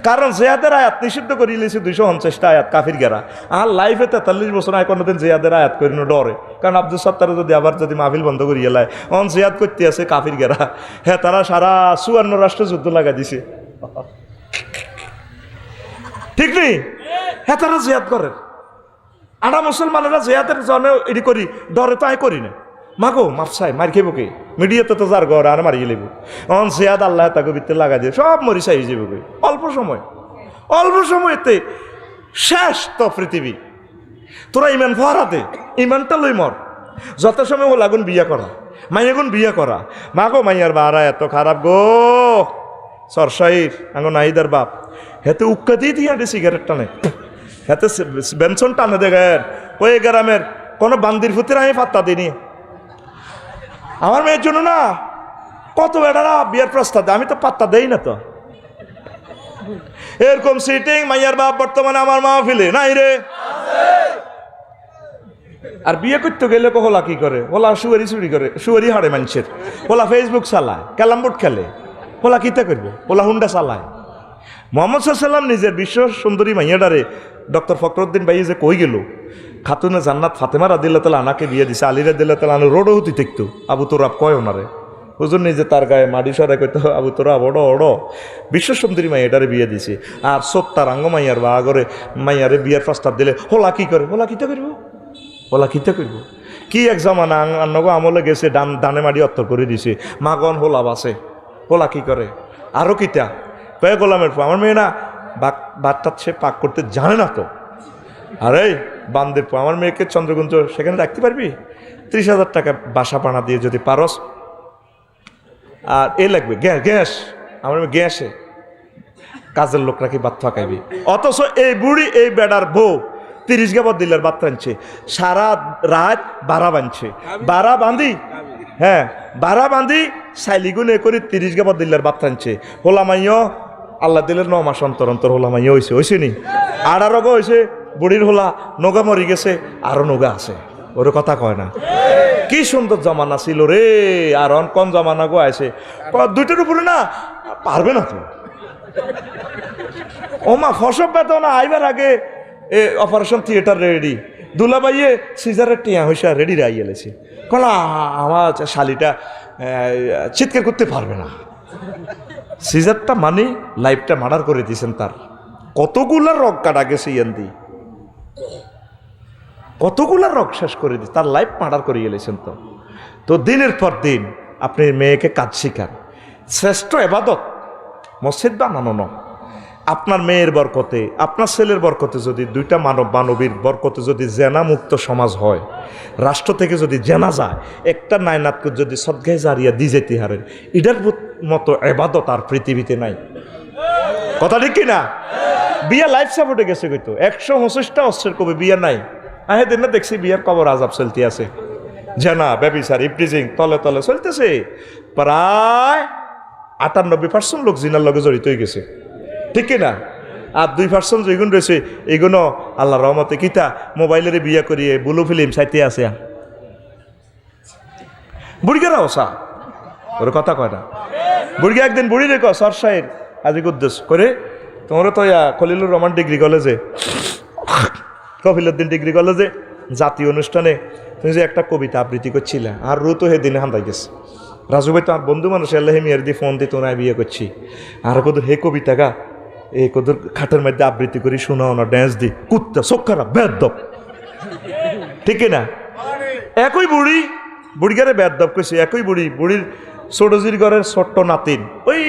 কারণ জেহাদের আয়াত নিষিদ্ধ করে লিয়েছে 250টা আয়াত কাফির গেরা। আর লাইফে 43 বছর আয় কোনোদিন জেহাদের আয়াত করি না ডরে, কারণ আব্দুল সত্তারে যদি আবার যদি মাহফিল বন্ধ করিয়ে লাই অন জেহাদ করতে আছে কাফির গেরা। হ্যাঁ তারা সারা 54 রাষ্ট্র যুদ্ধ লাগা দিছে, ঠিক নেই? হ্যাঁ তারা জেহাদ করে। আমরা মুসলমানেরা জেহাদের জন্য এটি করি ডরে তো আয় করি না। মাগো মাফসাই মার খেব কে মিডিয়াতে তো যার ঘর আর মারিয়ে লেব অন সেয়াদ আল্লাহ তাকে ভিতরে লাগা দিয়ে সব মরি চাই যাবে কে অল্প সময়তে শেষ তো পৃথিবী। তোরা ইমান ফহারাতে ইমানটা লই মর, যত সময় ও লাগুন বিয়া করা মাইয়াগুন বিয়া করা। মাগো মাইয়ার বারা এত খারাপ গো সরসাইর আঙ্গো নাহিদার বাপ হেতে উক্কা দিয়ে দিয়ে সিগারেট টানে, হেতে বেনসন টানে দেখেন। ওই গ্রামের কোনো বান্দির ফুতির আমি পাত্তা দিইনি। আমার মেয়ের জন্য না কত বেটারা বিয়ের প্রস্তাব দেয়, আমি তো পাত্তা দেই না। তো এরকম সিটিং মাইয়ার বাপ বর্তমানে আমার মাহফিলে নাই রে। আর বিয়ে করতে গেলে হোলা কি করে, হোলা সুয়ারি চুরি করে, সুয়ারি হাড়ে মানুষের, হোলা ফেসবুক চালায়, ক্যালাম বোর্ড খেলে, হোলা কিতা করবো, হোলা হুন্ডা চালায়। মোহাম্মদ সাল্লাম নিজের বিশ্ব সুন্দরী মাইয়াডারে ডক্টর ফখরুদ্দিন ভাই যে কই গেল খাতুনে জান্নাত ফাতেমা রাদিয়াল্লাহু তাআলা আনাকে বিয়ে দিছে, আলী রাদিয়াল্লাহু তাআলা আনহু রোডও হতি দেখতো। আবু তোরাব কয় ওনারে হুজুর নিজে তার গায়ে মাটি সরাই কইতো আবু তোরা বড় বড় বিশ্ব সুন্দরী মাই এটারে বিয়ে দিছে আর সত্তার আঙ্গ মাইয়ার বা আগরে মাইয়ারে বিয়ের প্রস্তাব দিলে হোলা কি করে হোলা কিতা করব হোলা কিতা করব কি এক জমানা আন্নগো আমলে গেছে দানে মাটি অত্তর করে দিছে মাগন হোলা বাসে হোলা কি করে আরও কিতা কয়ে গোলামের আমার মেয়ে না বাচ্চার সে পাক করতে জানে না তো আরে বান্দের আমার মেয়েকে চন্দ্রগুঞ্জ সেখানে রাখতে পারবি 30,000 টাকা বাসা পানা দিয়ে যদি পারস আর এ লাগবে গ্যাস আমার মেয়ে গ্যাসে কাজের লোকরা কি বাদ থাকাইবি অথচ এই বুড়ি এই বেড়ার বউ 30 গাবর দিলের বাদ টানছে সারা রাত বাড়া বাঁধছে বাড়া বাঁধি হ্যাঁ বাড়া বাঁধি সাইলিগুনে করে 30 গাবর দিলের বাদ টানছে হোলামাইও আল্লাহ দিলের 9 মাস অন্তর অন্তর হোলামাইও হয়েছে নি আর আরো হয়েছে বুড়ির হোলা নৌকা মরি গেছে আরো নৌকা আছে ওর কথা কয় না কি সুন্দর জমানা ছিল রে আর কোন জমানা গো আছে দুইটার উপরে না পারবে না তো ওমা ফসব বেতন আইবার আগে অপারেশন থিয়েটার রেডি দুলাবাইয়ে সিজারের টিয়া হয়েছে রেডি রাই এলেছে কলা আমার শালিটা চিৎকার করতে পারবে না সিজারটা মানে লাইফটা মার্ডার করে দিয়েছেন তার কতগুলা রগ কাটা গেছে ইয়ান্দি কতগুলা রগ শেষ করে দিয়েছে তার লাইফ মার্ডার করে গেলেছেন তো দিনের পর দিন আপনি মেয়েকে কাজ শিখান শ্রেষ্ঠ এবাদত মসজিদ বানানো নয় আপনার মেয়ের বরকতে আপনার ছেলের বরকতে যদি দুইটা মানবীর বরকতে যদি জেনা মুক্ত সমাজ হয় রাষ্ট্র থেকে যদি জেনা যায় একটা নায়নাতকে যদি সদ্গায় জারিয়া দি যেতে হারেন এটার মতো এবাদত আর পৃথিবীতে নাই কথা ঠিক কিনা বিয়া লাইফ সাপোর্টে গেছে কইতো 129টা অস্ত্রের কবি বিয়া নাই আহে দিন না দেখছি বিয়ার কবর আজাব চলতে আছে জেনা ব্যভিচার ইফটিজিং তলে তলে চলতেছে প্রায় 98% লোক জিনার লগে জড়িত হয়ে গেছে ঠিক কিনা আর 2% যেগুলো রয়েছে এগুলো আল্লাহ রহমতে কিতা মোবাইলের বিয়া করিয়ে ব্লু ফিল্ম চাইতে আছে বুড়িগারা ওসা ওর কথা কয় না বুড়িগা একদিন বুড়ি রেখো সরসাইর আজি উদ্দেশ্য করে তোমরা তো খলিলুর রহমান ডিগ্রি কলেজে কফিলুদ্দিন ডিগ্রি কলেজে জাতীয় অনুষ্ঠানে তুমি যে একটা কবিতা আবৃত্তি করছিলে আর রু তো সেদিনে হান্দাই গেছে রাজু ভাই তো আর বন্ধু মানুষ আল্লাহ মেয়ের দিয়ে ফোন দিয়ে তোমরা বিয়ে করছি আর কদর হে কবিতা গা এই কদর খাটের মধ্যে আবৃত্তি করি শোনাও না ড্যান্স দি কুত্তা চোখারা বেদব ঠিক না একই বুড়িগারে বেদব কইছে একই বুড়ির ছোটজির ঘরের ছোট্ট নাতিন ওই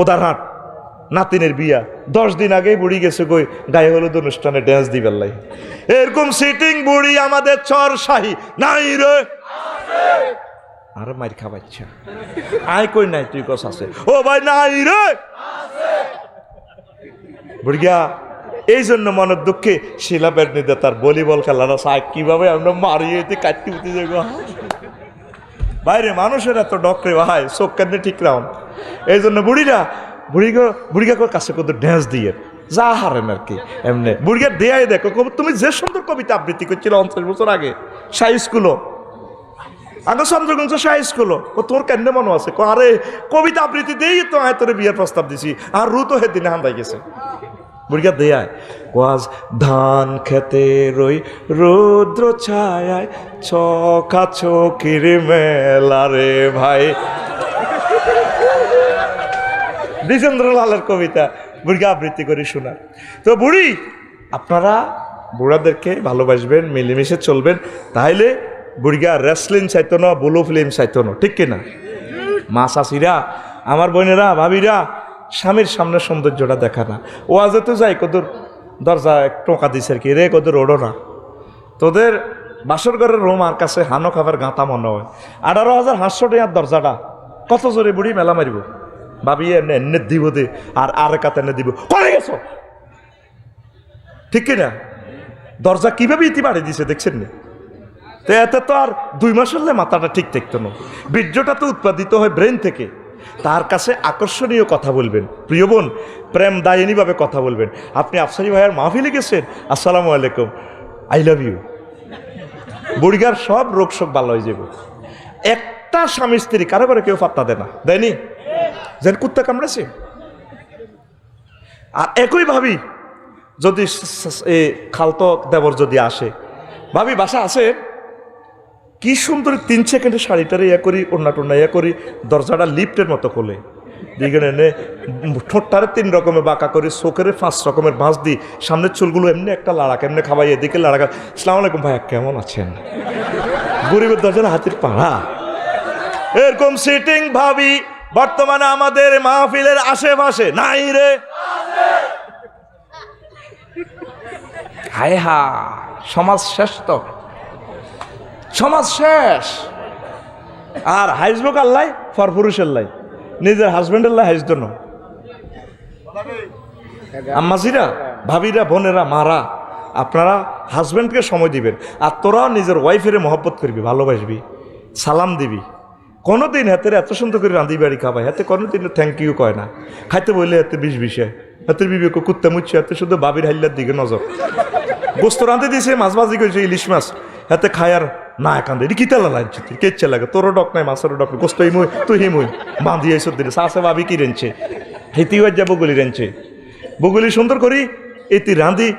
ওদারহাট নাতিনের বিয়া 10 দিন আগেই বুড়ি গেছে কই গায়ে হলুদ অনুষ্ঠানে ড্যান্স দিবার লাই এরকম সিটিং বুড়ি আমাদের চর শাহী নাই রে আর মার খাবাইছা আয় কই নাই তুই কস আছে ও ভাই নাই রে বুড়িয়া এই জন্য মনের দুঃখে শিলা ব্যাডমিন্টন তার ভলিবল খেলাটা চাই কিভাবে আমরা মারিয়ে কাটতে উঠতে যাবো বাইরে মানুষের এত ডক্রে ভাই চোখ কান্নে ঠিক রাম এই জন্য বুড়িগা কাছে কত ড্যান্স দিয়ে যা হারেন আর কি এমনি বুড়িগা দেয়াই দেখো তুমি যে সুন্দর কবিতা আবৃত্তি করছিলে 50 বছর আগে সাই স্কুলও আগে চন্দ্রগঞ্জ সাই স্কুলও তোর কেন মনে আছে আরে কবিতা আবৃত্তি দিয়েই তো আয় তোর বিয়ের প্রস্তাব দিছি আর রু তো সেদিনে হান্দাই গেছে বুড়িগা দেয়ায় কোয়াজ ধান খেতে রই রৌদ্র ছায় ছকা চকির মেলা রে ভাই দ্বিজেন্দ্রলালের কবিতা বুড়িগা আবৃত্তি করে শোনা তো বুড়ি আপনারা বুড়াদেরকে ভালোবাসবেন মিলেমিশে চলবেন তাইলে বুড়িগা রেসলিং চাইতো না ব্লু ফিল্ম চাইতো না ঠিক কিনা মা চাষিরা আমার বোনেরা ভাবিরা স্বামীর সামনে সৌন্দর্যটা দেখা না ও আজ তো যাই কদর দরজা টোকা দিছে আর কি রে কদর ওড়ো না তোদের বাসর ঘরের রুম আর কাছে হানো খাবার গাঁথা মনে হয় 18,500 টাকার দরজাটা কত জোরে বুড়ি মেলা মারিব ভাবি এনে দিব দে আর কাতে এনে দিব করে গেছো ঠিক কিনা দরজা কিভাবে ইতি বাড়ি দিছে দেখছেন না তো এতে তো আর 2 মাস হলে মাথাটা ঠিক থাকতো না বীর্যটা তো উৎপাদিত হয় ব্রেন থেকে তার কাছে আকর্ষণীয় কথা বলবেন প্রিয় বোন প্রেম দায়নীভাবে কথা বলবেন আপনি আফসারি ভাইয়ার মাহফিলে গেছেন আসসালামু আলাইকুম আই লাভ ইউ বুড়িগার সব রোগ শোক ভালো হয়ে যাবে একটা স্বামী স্ত্রী কারো করে কেউ পাত্তা দেয় না দেয়নি যেন কুত্তা কামড়েছে আর একই ভাবি যদি খালতো দেবর যদি আসে ভাবি বাসা আছে কি সুন্দর 3 সেকেন্ডে শাড়িটারে ইয়া করি, ওড়না টোড়না ইয়া করি, দরজাটা লিফটের মতো খোলে, দিকে এনে ঠোঁটটারে 3 রকমের বাঁকা করি, চোখের 5 রকমের ভাঁজ দিই, সামনের চুলগুলো এমনি একটা লাড়াক, এমনি খাবাই, এদিকে লাড়াকা, আসসালামু আলাইকুম ভাইয়া কেমন আছেন, গরিবের দরজার হাতির পাড়া। এরকম সিটিং ভাবি বর্তমানে আমাদের মাহফিলের আশেপাশে নাই রে। হায় হা, সমাজ শেষ, তো সমাজ শেষ। আর হাইজবুক আল্লাহ ফরপুরুষের লাই, নিজের হাজবেন্ডের লাই হাইজ জন্য। আম্মাজিরা, ভাবিরা, বোনেরা, মারা, আপনারা হাজবেন্ডকে সময় দিবেন, আর তোরাও নিজের ওয়াইফের মহব্বত করবি, ভালোবাসবি, সালাম দিবি। কোনোদিন হাতের এত সুন্দর করে রাঁধি বাড়ি খাবাই, হাতে কোনোদিন থ্যাংক ইউ কয় না, খাইতে বললে হাতে বিষে, হাতের বিবেক কুত্তে মুচ্ছে, হাতে শুধু বাবির হাইল্লার দিকে নজর। গোস্ত রাঁধে দিয়েছে, মাছ ভাজি করেছে, ইলিশ মাছ, হাতে খায়ার না একান্তে এটি কিতালা লাগছে, কেচ্ছে লাগে, তোরও ডক নাই, মাছেরও ডক নাই, গোস্ত হিমুই তুই হিমুই বাঁধি এইসব দিলে সাসে ভাবি কি রেঞ্চে, হেতি হয়ে যা বগুলি রেঞ্চে, বগুলি সুন্দর করি এটি রাঁধি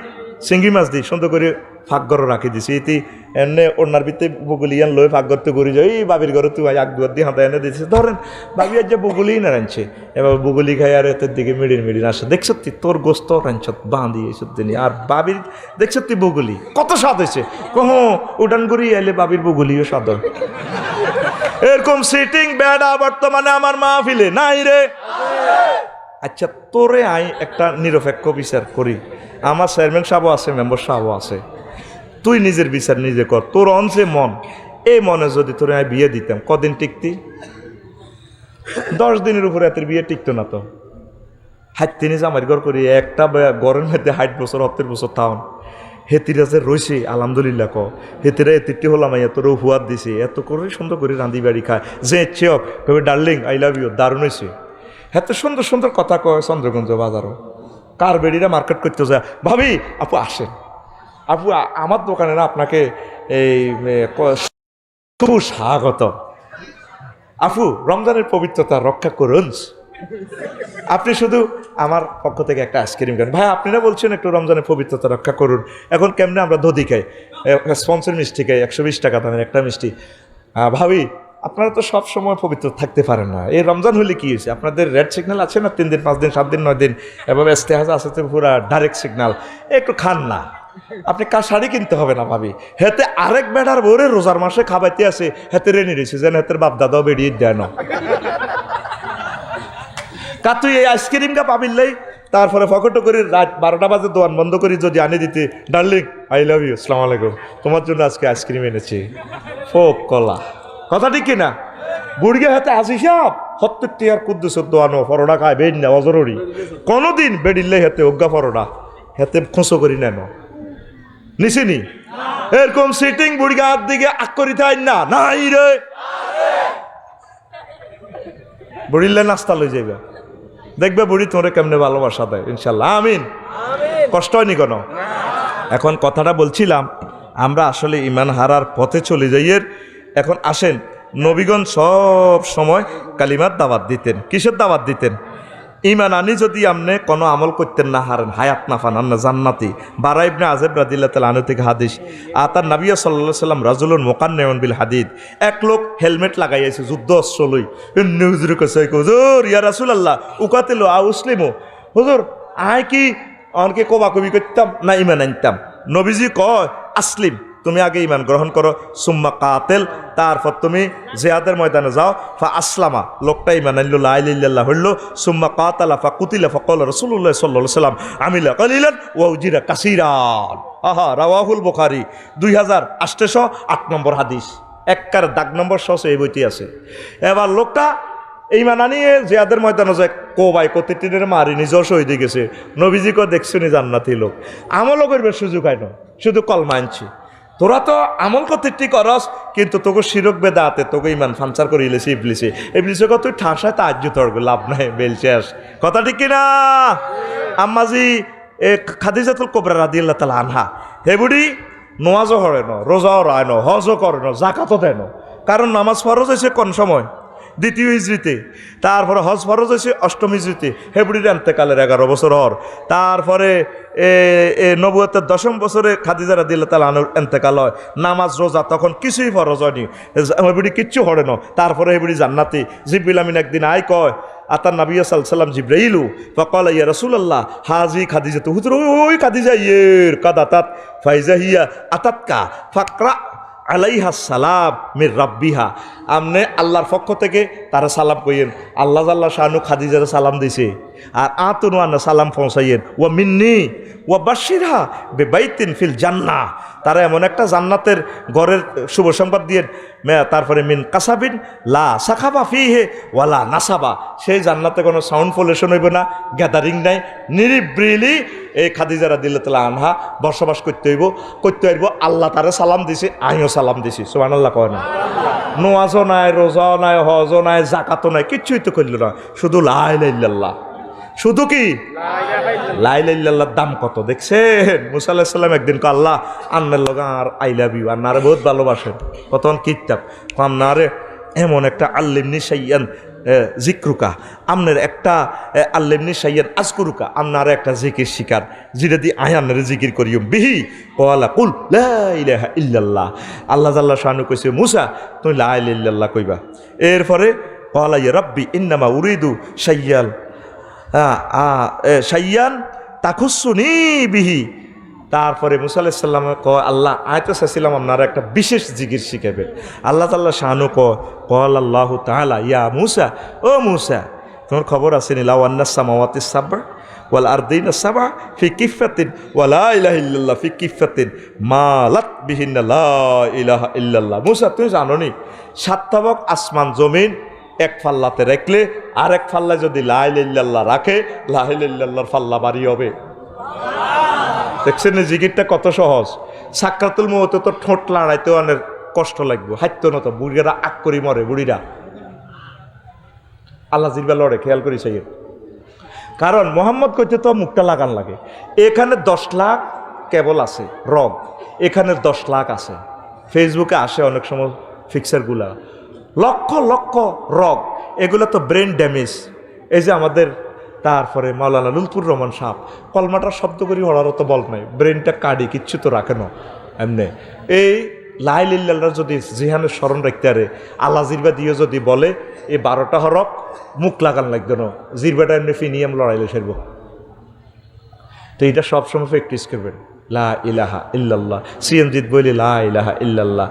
চিংড়ি মাছ দিই, সুন্দর করে ফাঁকঘর রাখি দিছি, এটি এনে ওনার ভিতরে বগুলি আন লই ফাঁকঘরতে ঘুরি যাই, এই বাবির ঘরে তুই আগ দুয়ার দিয়ে হাতে এনে দিয়েছিস, ধরেন বাবি আর যা বগুলি না রাঁধছে, এবার বগুলি খাই আর এতের দিকে মিড়ির আসে, দেখছো তুই তোর গোস্ত রাঁধছ বাঁধি এইসব দিনই, আর বাবির দেখছো তুই বগুলি কত স্বাদ হয়েছে, কহ উডান করি এলে বাবির বগুলিও স্বাদ। এরকম সিটিং বেড়া বর্তমানে আমার মাহফিলে নাই রে। আচ্ছা তোরে আই একটা নিরপেক্ষ বিচার করি, আমার চেয়ারম্যান সাহেবও আছে, মেম্বার সাহেবও আছে, তুই নিজের বিচার নিজে কর, তোর অনসে মন, এই মনে যদি তোরে আমি বিয়ে দিতাম কদিন টিকতি? 10 দিনের উপরে এতের বিয়ে টিকতো না তো। হাত তিনি জামাই ঘর করি একটা গরমের মধ্যে 60 বছর 70 বছর তাও হেতিরা যে রয়েছে আলহামদুলিল্লাহ ক, হেতিরা এতিরটি হলাম তোর হুয়ার দিছে, এত করে সুন্দর করে রাঁধি বাড়ি খায়, যে ইচ্ছে হোক কবে ডার্লিং আই লাভ ইউ, দারুণ হয়েছে, এত সুন্দর সুন্দর কথা কয় চন্দ্রগঞ্জ বাজারও, কার বেড়িরা মার্কেট করতে যায়, ভাবি আপু আসেন, আপু আমার দোকানে না আপনাকে এই খুব স্বাগত, আপু রমজানের পবিত্রতা রক্ষা করুন, আপনি শুধু আমার পক্ষ থেকে একটা আইসক্রিম খান, ভাই আপনারা বলছেন একটু রমজানের পবিত্রতা রক্ষা করুন, এখন কেমনে আমরা দধি খাই, স্পন্সর মিষ্টি খাই 120 টাকা দামের একটা মিষ্টি, ভাবি আপনারা তো সব সময় পবিত্র থাকতে পারেন না, এই রমজান হলে কি হয়েছে, আপনাদের রেড সিগন্যাল আছে না 3 দিন 5 দিন 7 দিন 9 দিন, এভাবে ইস্তেহাজ আছে তো পুরা ডাইরেক্ট সিগন্যাল, একটু খান না, আপনি কার শাড়ি কিনতে হবে না ভাবি, হেতে আরেক বেড়ার ভোরে রোজার মাসে খাবাইতে আছে, হেতে রেনি রয়েছে যেন হেতের বাপ দাদাও বেরিয়ে দেয় না, কা তুই এই আইসক্রিম কা পাবিল্লাই, তারপরে ফকটো করে রাত 12টা বাজে দোকান বন্ধ করি যদি আনি দিতে, ডার্লিং আই লাভ ইউ, আসসালামু আলাইকুম, তোমার জন্য আজকে আইসক্রিম এনেছি, ফোক কলা, কথা ঠিক কিনা? বুড়গে হাতে আসি সব 70 টিয়ার কুদ্দুস দোয়ানো পরোটা খায় বেড নেওয়া জরুরি, কোনোদিন বেডিল্লে হাতে অজ্ঞা পরোটা হাতে খোঁচো করি নেন নিছিনি, এরকম সিটিং বুড়িগা হাত দিকে আক করি থাই না নাই রে, বুড়িল্লে নাস্তা লই যাইবা, দেখবে বুড়ি তোরে কেমনে ভালোবাসা দেয় ইনশাল্লাহ, আমিন। কষ্ট হয়নি কোনো? এখন কথাটা বলছিলাম আমরা আসলে ইমান হারার পথে চলে যাইয়ের, এখন আসেন নবীগণ সব সময় কালিমার দাওয়াত দিতেন, কিসের দাওয়াত দিতেন? ইমান আনি যদি আপনি কোনো আমল করতেন না হারেন হায়াত না ফান আন্না জান্নাতি, বারা ইবনে আযেব রাদিয়াল্লাহু তাআলা আনহু থেকে হাদিস, আতার নবী সাল্লাল্লাহু আলাইহি সাল্লাম রাজুলুন মুকান্নাউন বিল হাদিদ, এক লোক হেলমেট লাগাইছে যুদ্ধ অস্ত্র লই, হুজুর কাছে হুজুর ইয়া রাসূলুল্লাহ উকাতিলু আ উসলিমু, হুজুর আয় কি অনকে কোবাকবি করতাম না ইমান আনতাম, নবীজি কয় আসলিম, তুমি আগে ইমান গ্রহণ করো, সুম্মা কাতেল, তারপর তুমি জিহাদের ময়দানে যাও, ফা আসলামা, লোকটা ইমান আনলো লা ইলাহা ইল্লাল্লাহ হইল, সুম্মা কাতালা ফা কুতিলা ফা ক্বালা রাসূলুল্লাহ সাল্লাল্লাহু আলাইহি সাল্লাম আমিলা কালিলান ওয়া উজিরা কাসীরান, আহা রাওয়াহুল বুখারী 2808 নম্বর হাদিস, একবার দাগ নম্বর সহ এই বইটি আছে। এবার লোকটা ইমান আনিয়ে জিহাদের ময়দানে যায়, কোবাই কতিটিনের মারি নিজেও শহীদ হয়ে গেছে, নবীজিকে দেখছুনি জান্নাতি লোক, আমলও করবে সুযোগ হয় না, শুধু কলমা আনছি, তোরা তো আমল করতে করস কিন্তু তোকে শিরক বেদাতে তোকে ইমান ফানসার করে ইলেছি ইবলিসে, ইবলিসে কত তুই ঠাসায় তা আজ্য তর্ক লাভ নাই বেলছে আস, কথা ঠিক কিনা? আম্মাজি খাদিজাতুল কুবরা রাদিয়াল্লাহু তাআলা আনহা, হে বুড়ি নামাজও করে না, রোজাও রায় না, হজও করে না, জাকাতও দেয় না, কারণ নামাজ ফরজ হয়েছে কোন সময়? দ্বিতীয় হিজরিতে। তারপরে হজ ফরজ হয়েছে অষ্টম হিজরিতে, হেবুড়ির এন্তেকালের 11 বছর হর। তারপরে নবুয়তের 10ম বছরে খাদিজা রাদিয়াল্লাহু তাআলা আনহার এন্তেকাল হয়। নামাজ রোজা তখন কিছুই ফরজ হয়নি, হেবুড়ি কিচ্ছু হরে না। তারপরে হেবুড়ি জান্নাতি। জিবরিল আমিন একদিন আয় কয় আতার নবী সাল্লাল্লাহু আলাইহি ওয়াসাল্লাম জিবরাইলু ফাকালা ইয়া রাসূলুল্লাহ হাজি খাদিজা, তো হুজুর ওই খাদিজা ইয়ের কাদাতাত ফাইজা হিয়া আতাতকা ফাকরা আলাইহা সালাম মির রাব্বিহা, আমনে আল্লাহর পক্ষ থেকে তারা সালাম কইয়েন। আল্লাহ জাল্লা শানু খাদিজার সালাম দিছে, আর আতুনু আনা সালাম পৌঁছাইয়েন। ওয়া মিন্নি ওয়া বাশিরহা বিবাইতিন ফিল জান্নাহ, তারা এমন একটা জান্নাতের ঘরের শুভ সংবাদ দিয়ে। তারপরে মিন কাসাবিন লা সাখাবা ফিহে ওয়ালা নাসাবা, সেই জান্নাতে কোনো সাউন্ড পলিউশন হইবে না, গ্যাদারিং নাই, নিরিবিলি এই খাদিজা রাদিয়াল্লাহু তাআলা আনহা বসবাস করতে হইব। আল্লাহ তারা সালাম দিছে, আমিও সালাম দিছি। সুবহানাল্লাহ কয় না? নোয়াজও নাই, রোজাও নাই, হজও নাই, জাকাতও নাই, কিচ্ছুই তো করল না, শুধু লা ইলাহা ইল্লাল্লাহ। শুধু কি লা ইলাহা ইল্লাল্লাহর দাম কত দেখছেন? মুসা আলাইহিস সালাম একদিন কয় আল্লাহ আন্নার লগে আর আই লাভ ইউ, আন্নারে বহুত ভালোবাসেন। কতক্ষণ কিতাব আন্নারে এমন একটা আল্লিমনি শাইয়ান জিক্রুকা, আমনের একটা আল্লিমনি শাইয়ান আজকুরুকা, আমনারে একটা জিকির শিকার, যেটা দিয়ে আয় আন্নারে জিকির করিম বিহি কওয়ালা কুল লা ইলাহা ইল্লাল্লাহ। আল্লাহ জাল্লা শানু কইছে মুসা তুমি লা ইলাহা ইল্লাল্লাহ কইবা। এরপরে কওয়ালা ইয়া রাব্বি ইন্নামা উরিদু শাইয়াল শাইয়ান তাখুসুনি বিহি। তারপরে মুসা আলাইহিস সালাম কয় আল্লাহ আয়তো চাইছিলাম আপনারা একটা বিশেষ জিকির শিখাবেন। আল্লাহ তাআলা শানু কল আল্লাহু তাআলা ইয়া মুসা, ও মুসা তোমার খবর আছে নি লাউ আন্নাস সামাওয়াতিস সাবআ ওয়াল আরদিনা সাবআ ফি কিফাতিন ওয়া লা ইলাহা ইল্লাল্লাহ ফি কিফাতিন মালাত বিহিন্না লা ইলাহা ইল্লাল্লাহ। মুসা তুমি জানো নি 7 তাবক আসমান জমিন এক ফাল্লাতে রাখলে আর এক ফাল্লায় যদি লা ইলাহা ইল্লাল্লাহ রাখে, লা ইলাহা ইল্লাল্লাহর ফাল্লা বাড়ি হবে। দেখছেন জিকিরটা কত সহজ। সাকরাতুল মউতে তো ঠোঁট লাড়াইতে অনেক কষ্ট লাগবে, হাইতো না তো, বুড়িরা আগ করি মরে, বুড়িরা আল্লাহ জিরবা লড়ে, খেয়াল করি সেই। কারণ মোহাম্মদ কইতে তো মুখটা লাগান লাগে। এখানে 10 লাখ কেবল আছে রগ, এখানে 10 লাখ আছে। ফেসবুকে আসে অনেক সময় ফিক্সারগুলা, লক্ষ লক্ষ রগ, এগুলো তো ব্রেন ড্যামেজ। এই যে আমাদের তারপরে মাওলানা লুৎফুর রহমান সাহেব কলমাটা শব্দ করি হওয়ারও তো বল নাই, ব্রেনটা কাটি কিচ্ছু তো রাখে না এমনি। এই লা ইলাহা ইল্লাল্লাহ যদি জিহানের স্মরণ রাখতে পারে, আল্লাহ জিরবা দিয়ে যদি বলে এই 12টা হরফ মুখ লাগান লাগবে না, জিরবাটা এমনি ফিনিয়াম লড়াইলে সেরব। তো এটা সবসময় প্র্যাকটিস করবেন, লা ইলাহা ইল্লাল্লাহ। সিএনজিৎ বলি লা ইলাহা ইল্লাল্লাহ,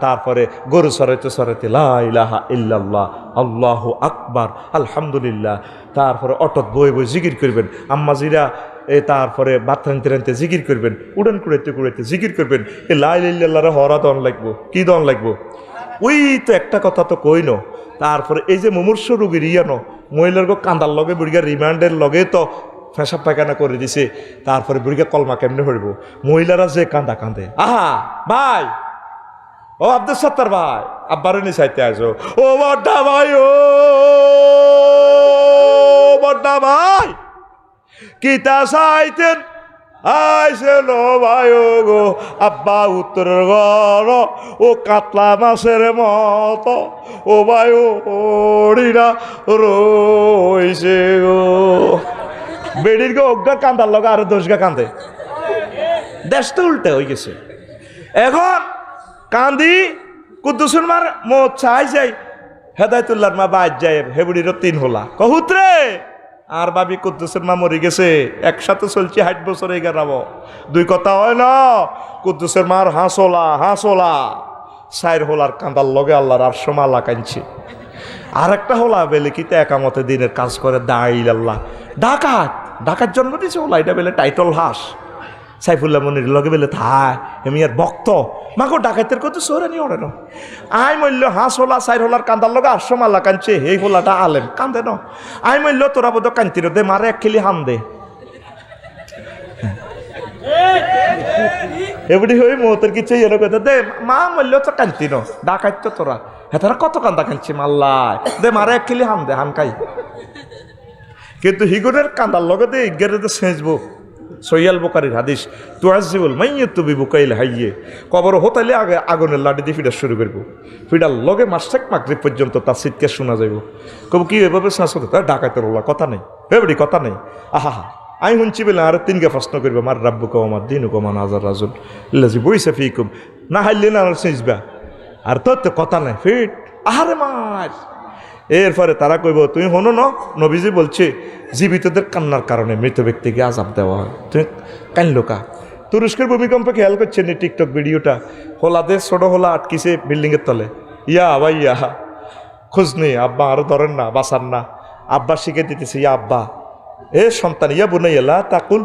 তারপরে গরু সরাইতে সরাইতে লা ইলাহা ইল্লাল্লাহ, আল্লাহু আকবার, আলহামদুলিল্লাহ। তারপরে অটত বই বই জিকির করবেন, আম্মাজিরা তারপরে ভাত রানতে রানতে জিকির করবেন, উড়ান কুড়াইতে কুড়াইতে জিকির করবেন। এই লা ইলাহা ইল্লাল্লাহরে হরা দন লাগবো, কি দন লাগবো? ওই তো একটা কথা তো কইন। তারপরে এই যে মুমূর্ষ রোগীর ইয়ানো মহিলার কান্দার লগে বুড়িগা রিমান্ডের লগে তো পেশাব পায়খানা করে দিছে, তারপরে বুড়িকে কলমা কেমনে পড়বো? মহিলারা যে কান্দা কান্দে, আহা ভাই, ও আব্দুল সত্তার ভাই, আব্বারে নি চাইতে আসো, ও বড্ডা ভাই, ও বড্ডা ভাই, কিতা চাইতেন আইসে নো ভাই গো, আব্বা উত্তরের ঘর ও কাতলা মাছের মতো, ও ভাই ওড়িরা রইছে গো। বেডির গো অজ্ঞা কান্দার লগা আরো 10 গা কান্দে, দেশ তো উল্টে হয়ে গেছে। এখন কান্দি কুদ্দুসুর মার মো চাই যাই হেদায়তুল্লাহর মা বাইর যায়, হেবুড়ির 3 হোলা কহুত্রে আর ভাবি কুদ্দুসের মা মরে গেছে, একসাথে চলছে 60 বছর এই গেরাবো। 2 কথা হয় না, কুদ্দুসের মার হাঁসোলা হাঁসোলা 4 হোলার কান্দার লগে আল্লাহর আর সমালা কাঁদছে। আর একটা হোলা বেলে কিতে একামতে দিনের কাজ করে দাইল আল্লাহ, ডাকাত ডাকাত জন্ম দিয়েছে হোলা, এটা বেলে টাইটল হাঁস। সাইফুল্লাহ মনির লগে বেলে থায় এমি আর ভক্ত মাগো ডাকাতের কত সোরানি ওরে না। আই মূল্য হাঁস হোলা 4 হোলার কান্দার লগে 800 মালা কাঁদছে, এই হোলাটা আলেম কান্দে ন। আই মূল্য তোরা বোধ কান্তি দে মারে 1 খিলি হাম দে, এবারে হই মতের কিছু এর কথা দে মা মূল্য তো কান্তি ন, ডাকাত তো তোরা হেতারা কত কান্দা কাঁদছে মাল্লাই দে মারে 1 খিলি হাম দে, হাম খাই। কিন্তু হিগুনের কান্দার লগে দে ইগেরে দে সেজবো সহিয়াল বুখারীর হাদিস, তুআজ্জিবুল মাইয়াতু বিবুকাইল হাইয়ে, কবর হতাইলে আগে আগুনের লাঠি দিয়ে ফিডা শুরু করবো, ফিডার লগে মাসেক মাগরিব পর্যন্ত তার চিৎকার শোনা যাইব। কব কি এভাবে শ্বাস হতো, তার ডাকাতের ওলা কথা নেই, এবারে কথা নেই। আহা আমি শুনছি বলে আর তিনকে প্রশ্ন করবো, মার রাব্বু কমার দিন কমান আজার রাজুল ইল্লাজি বইসা ফিকুম, না হাইলে না আর চিনবা, আর তোর তো কথা নাই ফিট, আহারে মার। এরপরে তারা কইব, তুমি হনো ন, নবীজি বলছে জীবিতদের কান্নার কারণে মৃত ব্যক্তিকে আযাব দেওয়া হয়, তুমি কানলো কা। তুরস্কের ভূমিকম্পে খেয়াল করছেন এই টিকটক ভিডিওটা, হোলাদের ছোট হোলা আটকিছে বিল্ডিংয়ের তলে, ইয়া ভাই ইয়া খোঁজ নেই, আব্বা আরো ধরেন না, বাঁচান না। আব্বা শিখে দিতেছে, ইয়া আব্বা, এ সন্তান, ইয়া বুনাইয়া লা তাকুল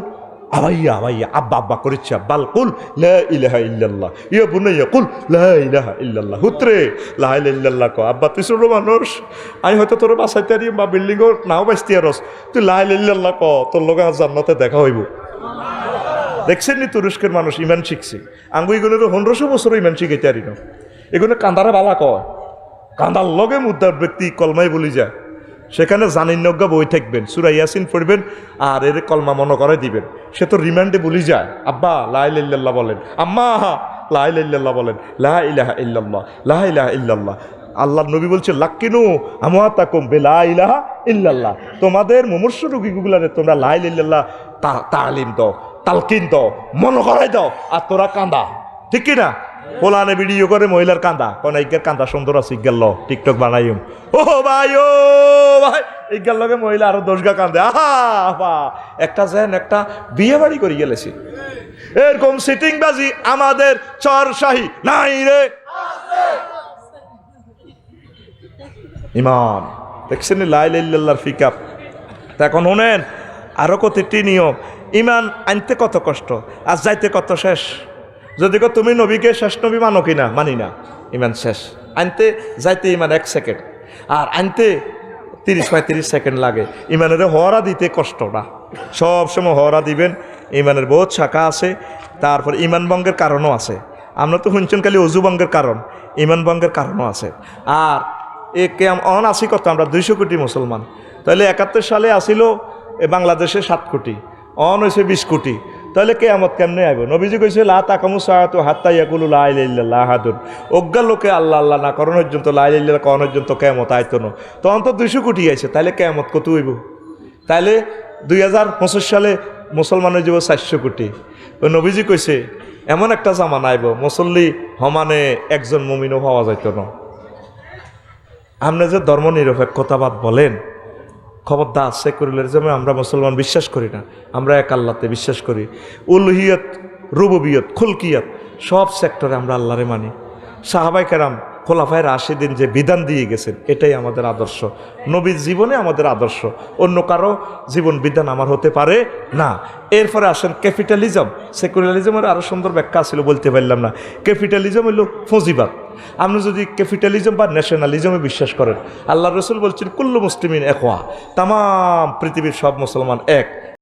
আবাইয়া আবাইয়া, আব্বা আব্বা করেছে, বাল কুল লা ইলাহা ইল্লাল্লাহ, ইয়া বুনাইয়া কুল লা ইলাহা ইল্লাল্লাহ, হুত্রে লা ইলাহা ইল্লাল্লাহ ক। আব্বা তুই ছোট মানুষ, আমি হয়তো তোর বাসাইতে আরি বা বিল্ডিংও নাও বাঁচতে আরস, তুই লা ইলাহা ইল্লাল্লাহ ক, তোর লগে জান্নাতে দেখা হইব। দেখছেন নি তুরস্কের মানুষ ইমান শিখছে, আঙ্গু এগুলো 1500 বছর ইমান শিখাইতে আরি না, এগুলো কান্দারে বালা কয়, কান্দার লগে মুদ্রার ব্যক্তি কলমাই বলি যায়, সেখানে জানিনজ্ঞা বই থাকবেন, সূরা ইয়াসিন পড়বেন আর এর কলমা মনে করে দিবেন, সে তো রিমান্ডে বলি যায়, আব্বা লা ইলাহা ইল্লাল্লাহ বলেন, আম্মা লা ইলাহা ইল্লাল্লাহ বলেন, লা ইলাহা ইল্লাল্লাহ লা ইলাহা ইল্লাল্লাহ। আল্লাহর নবী বলছে, লাক্কিনু আমওয়াতাকুম বিলা ইলাহা ইল্লাল্লাহ, তোমাদের মুমূর্ষু রোগীগুলারে তোমরা লা ইলাহা ইল্লাল্লাহ তালিম দাও, তালকিন দাও, মনে করাই দাও, আর তোরা কান্দা, ঠিক কি না? পোলানে ভিডিও করে মহিলার কান্দা, কোন ইজ্ঞার কান্দা সুন্দর আছে, ইজ্ঞাল টিকটক বানাইম, ও ভাই ও ভাই, ইজ্ঞার লগে মহিলা আরো 10 গা কান্দে, আহা আহা। একটা যেন একটা বিয়ে বাড়ি করে গেলেছি, এরকম সিটিং বাজি আমাদের চরশাহী নাই রে। ইমাম দেখছেন লা ইলাহা ইল্লাল্লাহর ফিকাপ। এখন শোনেন আরো কতটি নিয়ম, ইমান আনতে কত কষ্ট আর যাইতে কত শেষ। যদি তুমি নবীকে শেষ নবী মানো কিনা, মানি না, ইমান শেষ। আনতে যাইতে ইমান 1 সেকেন্ড, আর আনতে 30-35 সেকেন্ড লাগে। ইমানের হওয়ারা দিতে কষ্ট না, সবসময় হওয়ারা দিবেন। ইমানের বহুত শাখা আছে, তারপর ইমান ভঙ্গের কারণও আছে। আমরা তো শুনছেন খালি অজু ভঙ্গের কারণ, ইমান ভঙ্গের কারণও আছে। আর এ কেম অন আসি কত, আমরা 200 কোটি মুসলমান, তাহলে 71 সালে আসিল বাংলাদেশে 7 কোটি, অন হয়েছে 20 কোটি, তাহলে কেয়ামত কেমনে আইব? নবীজি কইছে লা তাকামু সাআতু হাত্তা ইয়াকুলু লা ইলাহা ইল্লাল্লাহ আহাদুন, অজ্ঞা লোকে আল্লাহ আল্লাহ না করার পর্যন্ত, লা ইলাহা ইল্লাল্লাহ করার পর্যন্ত কেয়ামত আইতো না। তখন তো 200 কোটি আইছে, তাহলে কেয়ামত কত হইব? তাহলে 2025 সালে মুসলমানের জীব 400 কোটি। ওই নবীজি কইছে এমন একটা জামানা আইব মুসল্লি সমানে একজন মুমিনও পাওয়া যাইত না। আপনি যে ধর্ম নিরপেক্ষতাবাদ বলেন, খবরদার সেকুলারিজমে আমরা মুসলমান বিশ্বাস করি না, আমরা এক আল্লাহতে বিশ্বাস করি। উলুহিয়ত, রুবুবিয়ত, খুলকিয়ত সব সেক্টরে আমরা আল্লাহরে মানি। সাহাবায়ে কেরাম, খোলাফায়ে রাশিদিন যে বিধান দিয়ে গেছেন, এটাই আমাদের আদর্শ। নবীর জীবনে আমাদের আদর্শ, অন্য কারো জীবন বিধান আমার হতে পারে না। এরপরে আসেন ক্যাপিটালিজম। সেকুলারিজমের আরও সুন্দর ব্যাখ্যা ছিল, বলতে পারলাম না। ক্যাপিটালিজম হইল ফজিবাদ। আপনি যদি ক্যাপিটালিজম বা ন্যাশনালিজমে বিশ্বাস করেন, আল্লাহ রসুল বলছেন কুল্লু মুসলিমিন একওয়া, তাম পৃথিবীর সব মুসলমান এক।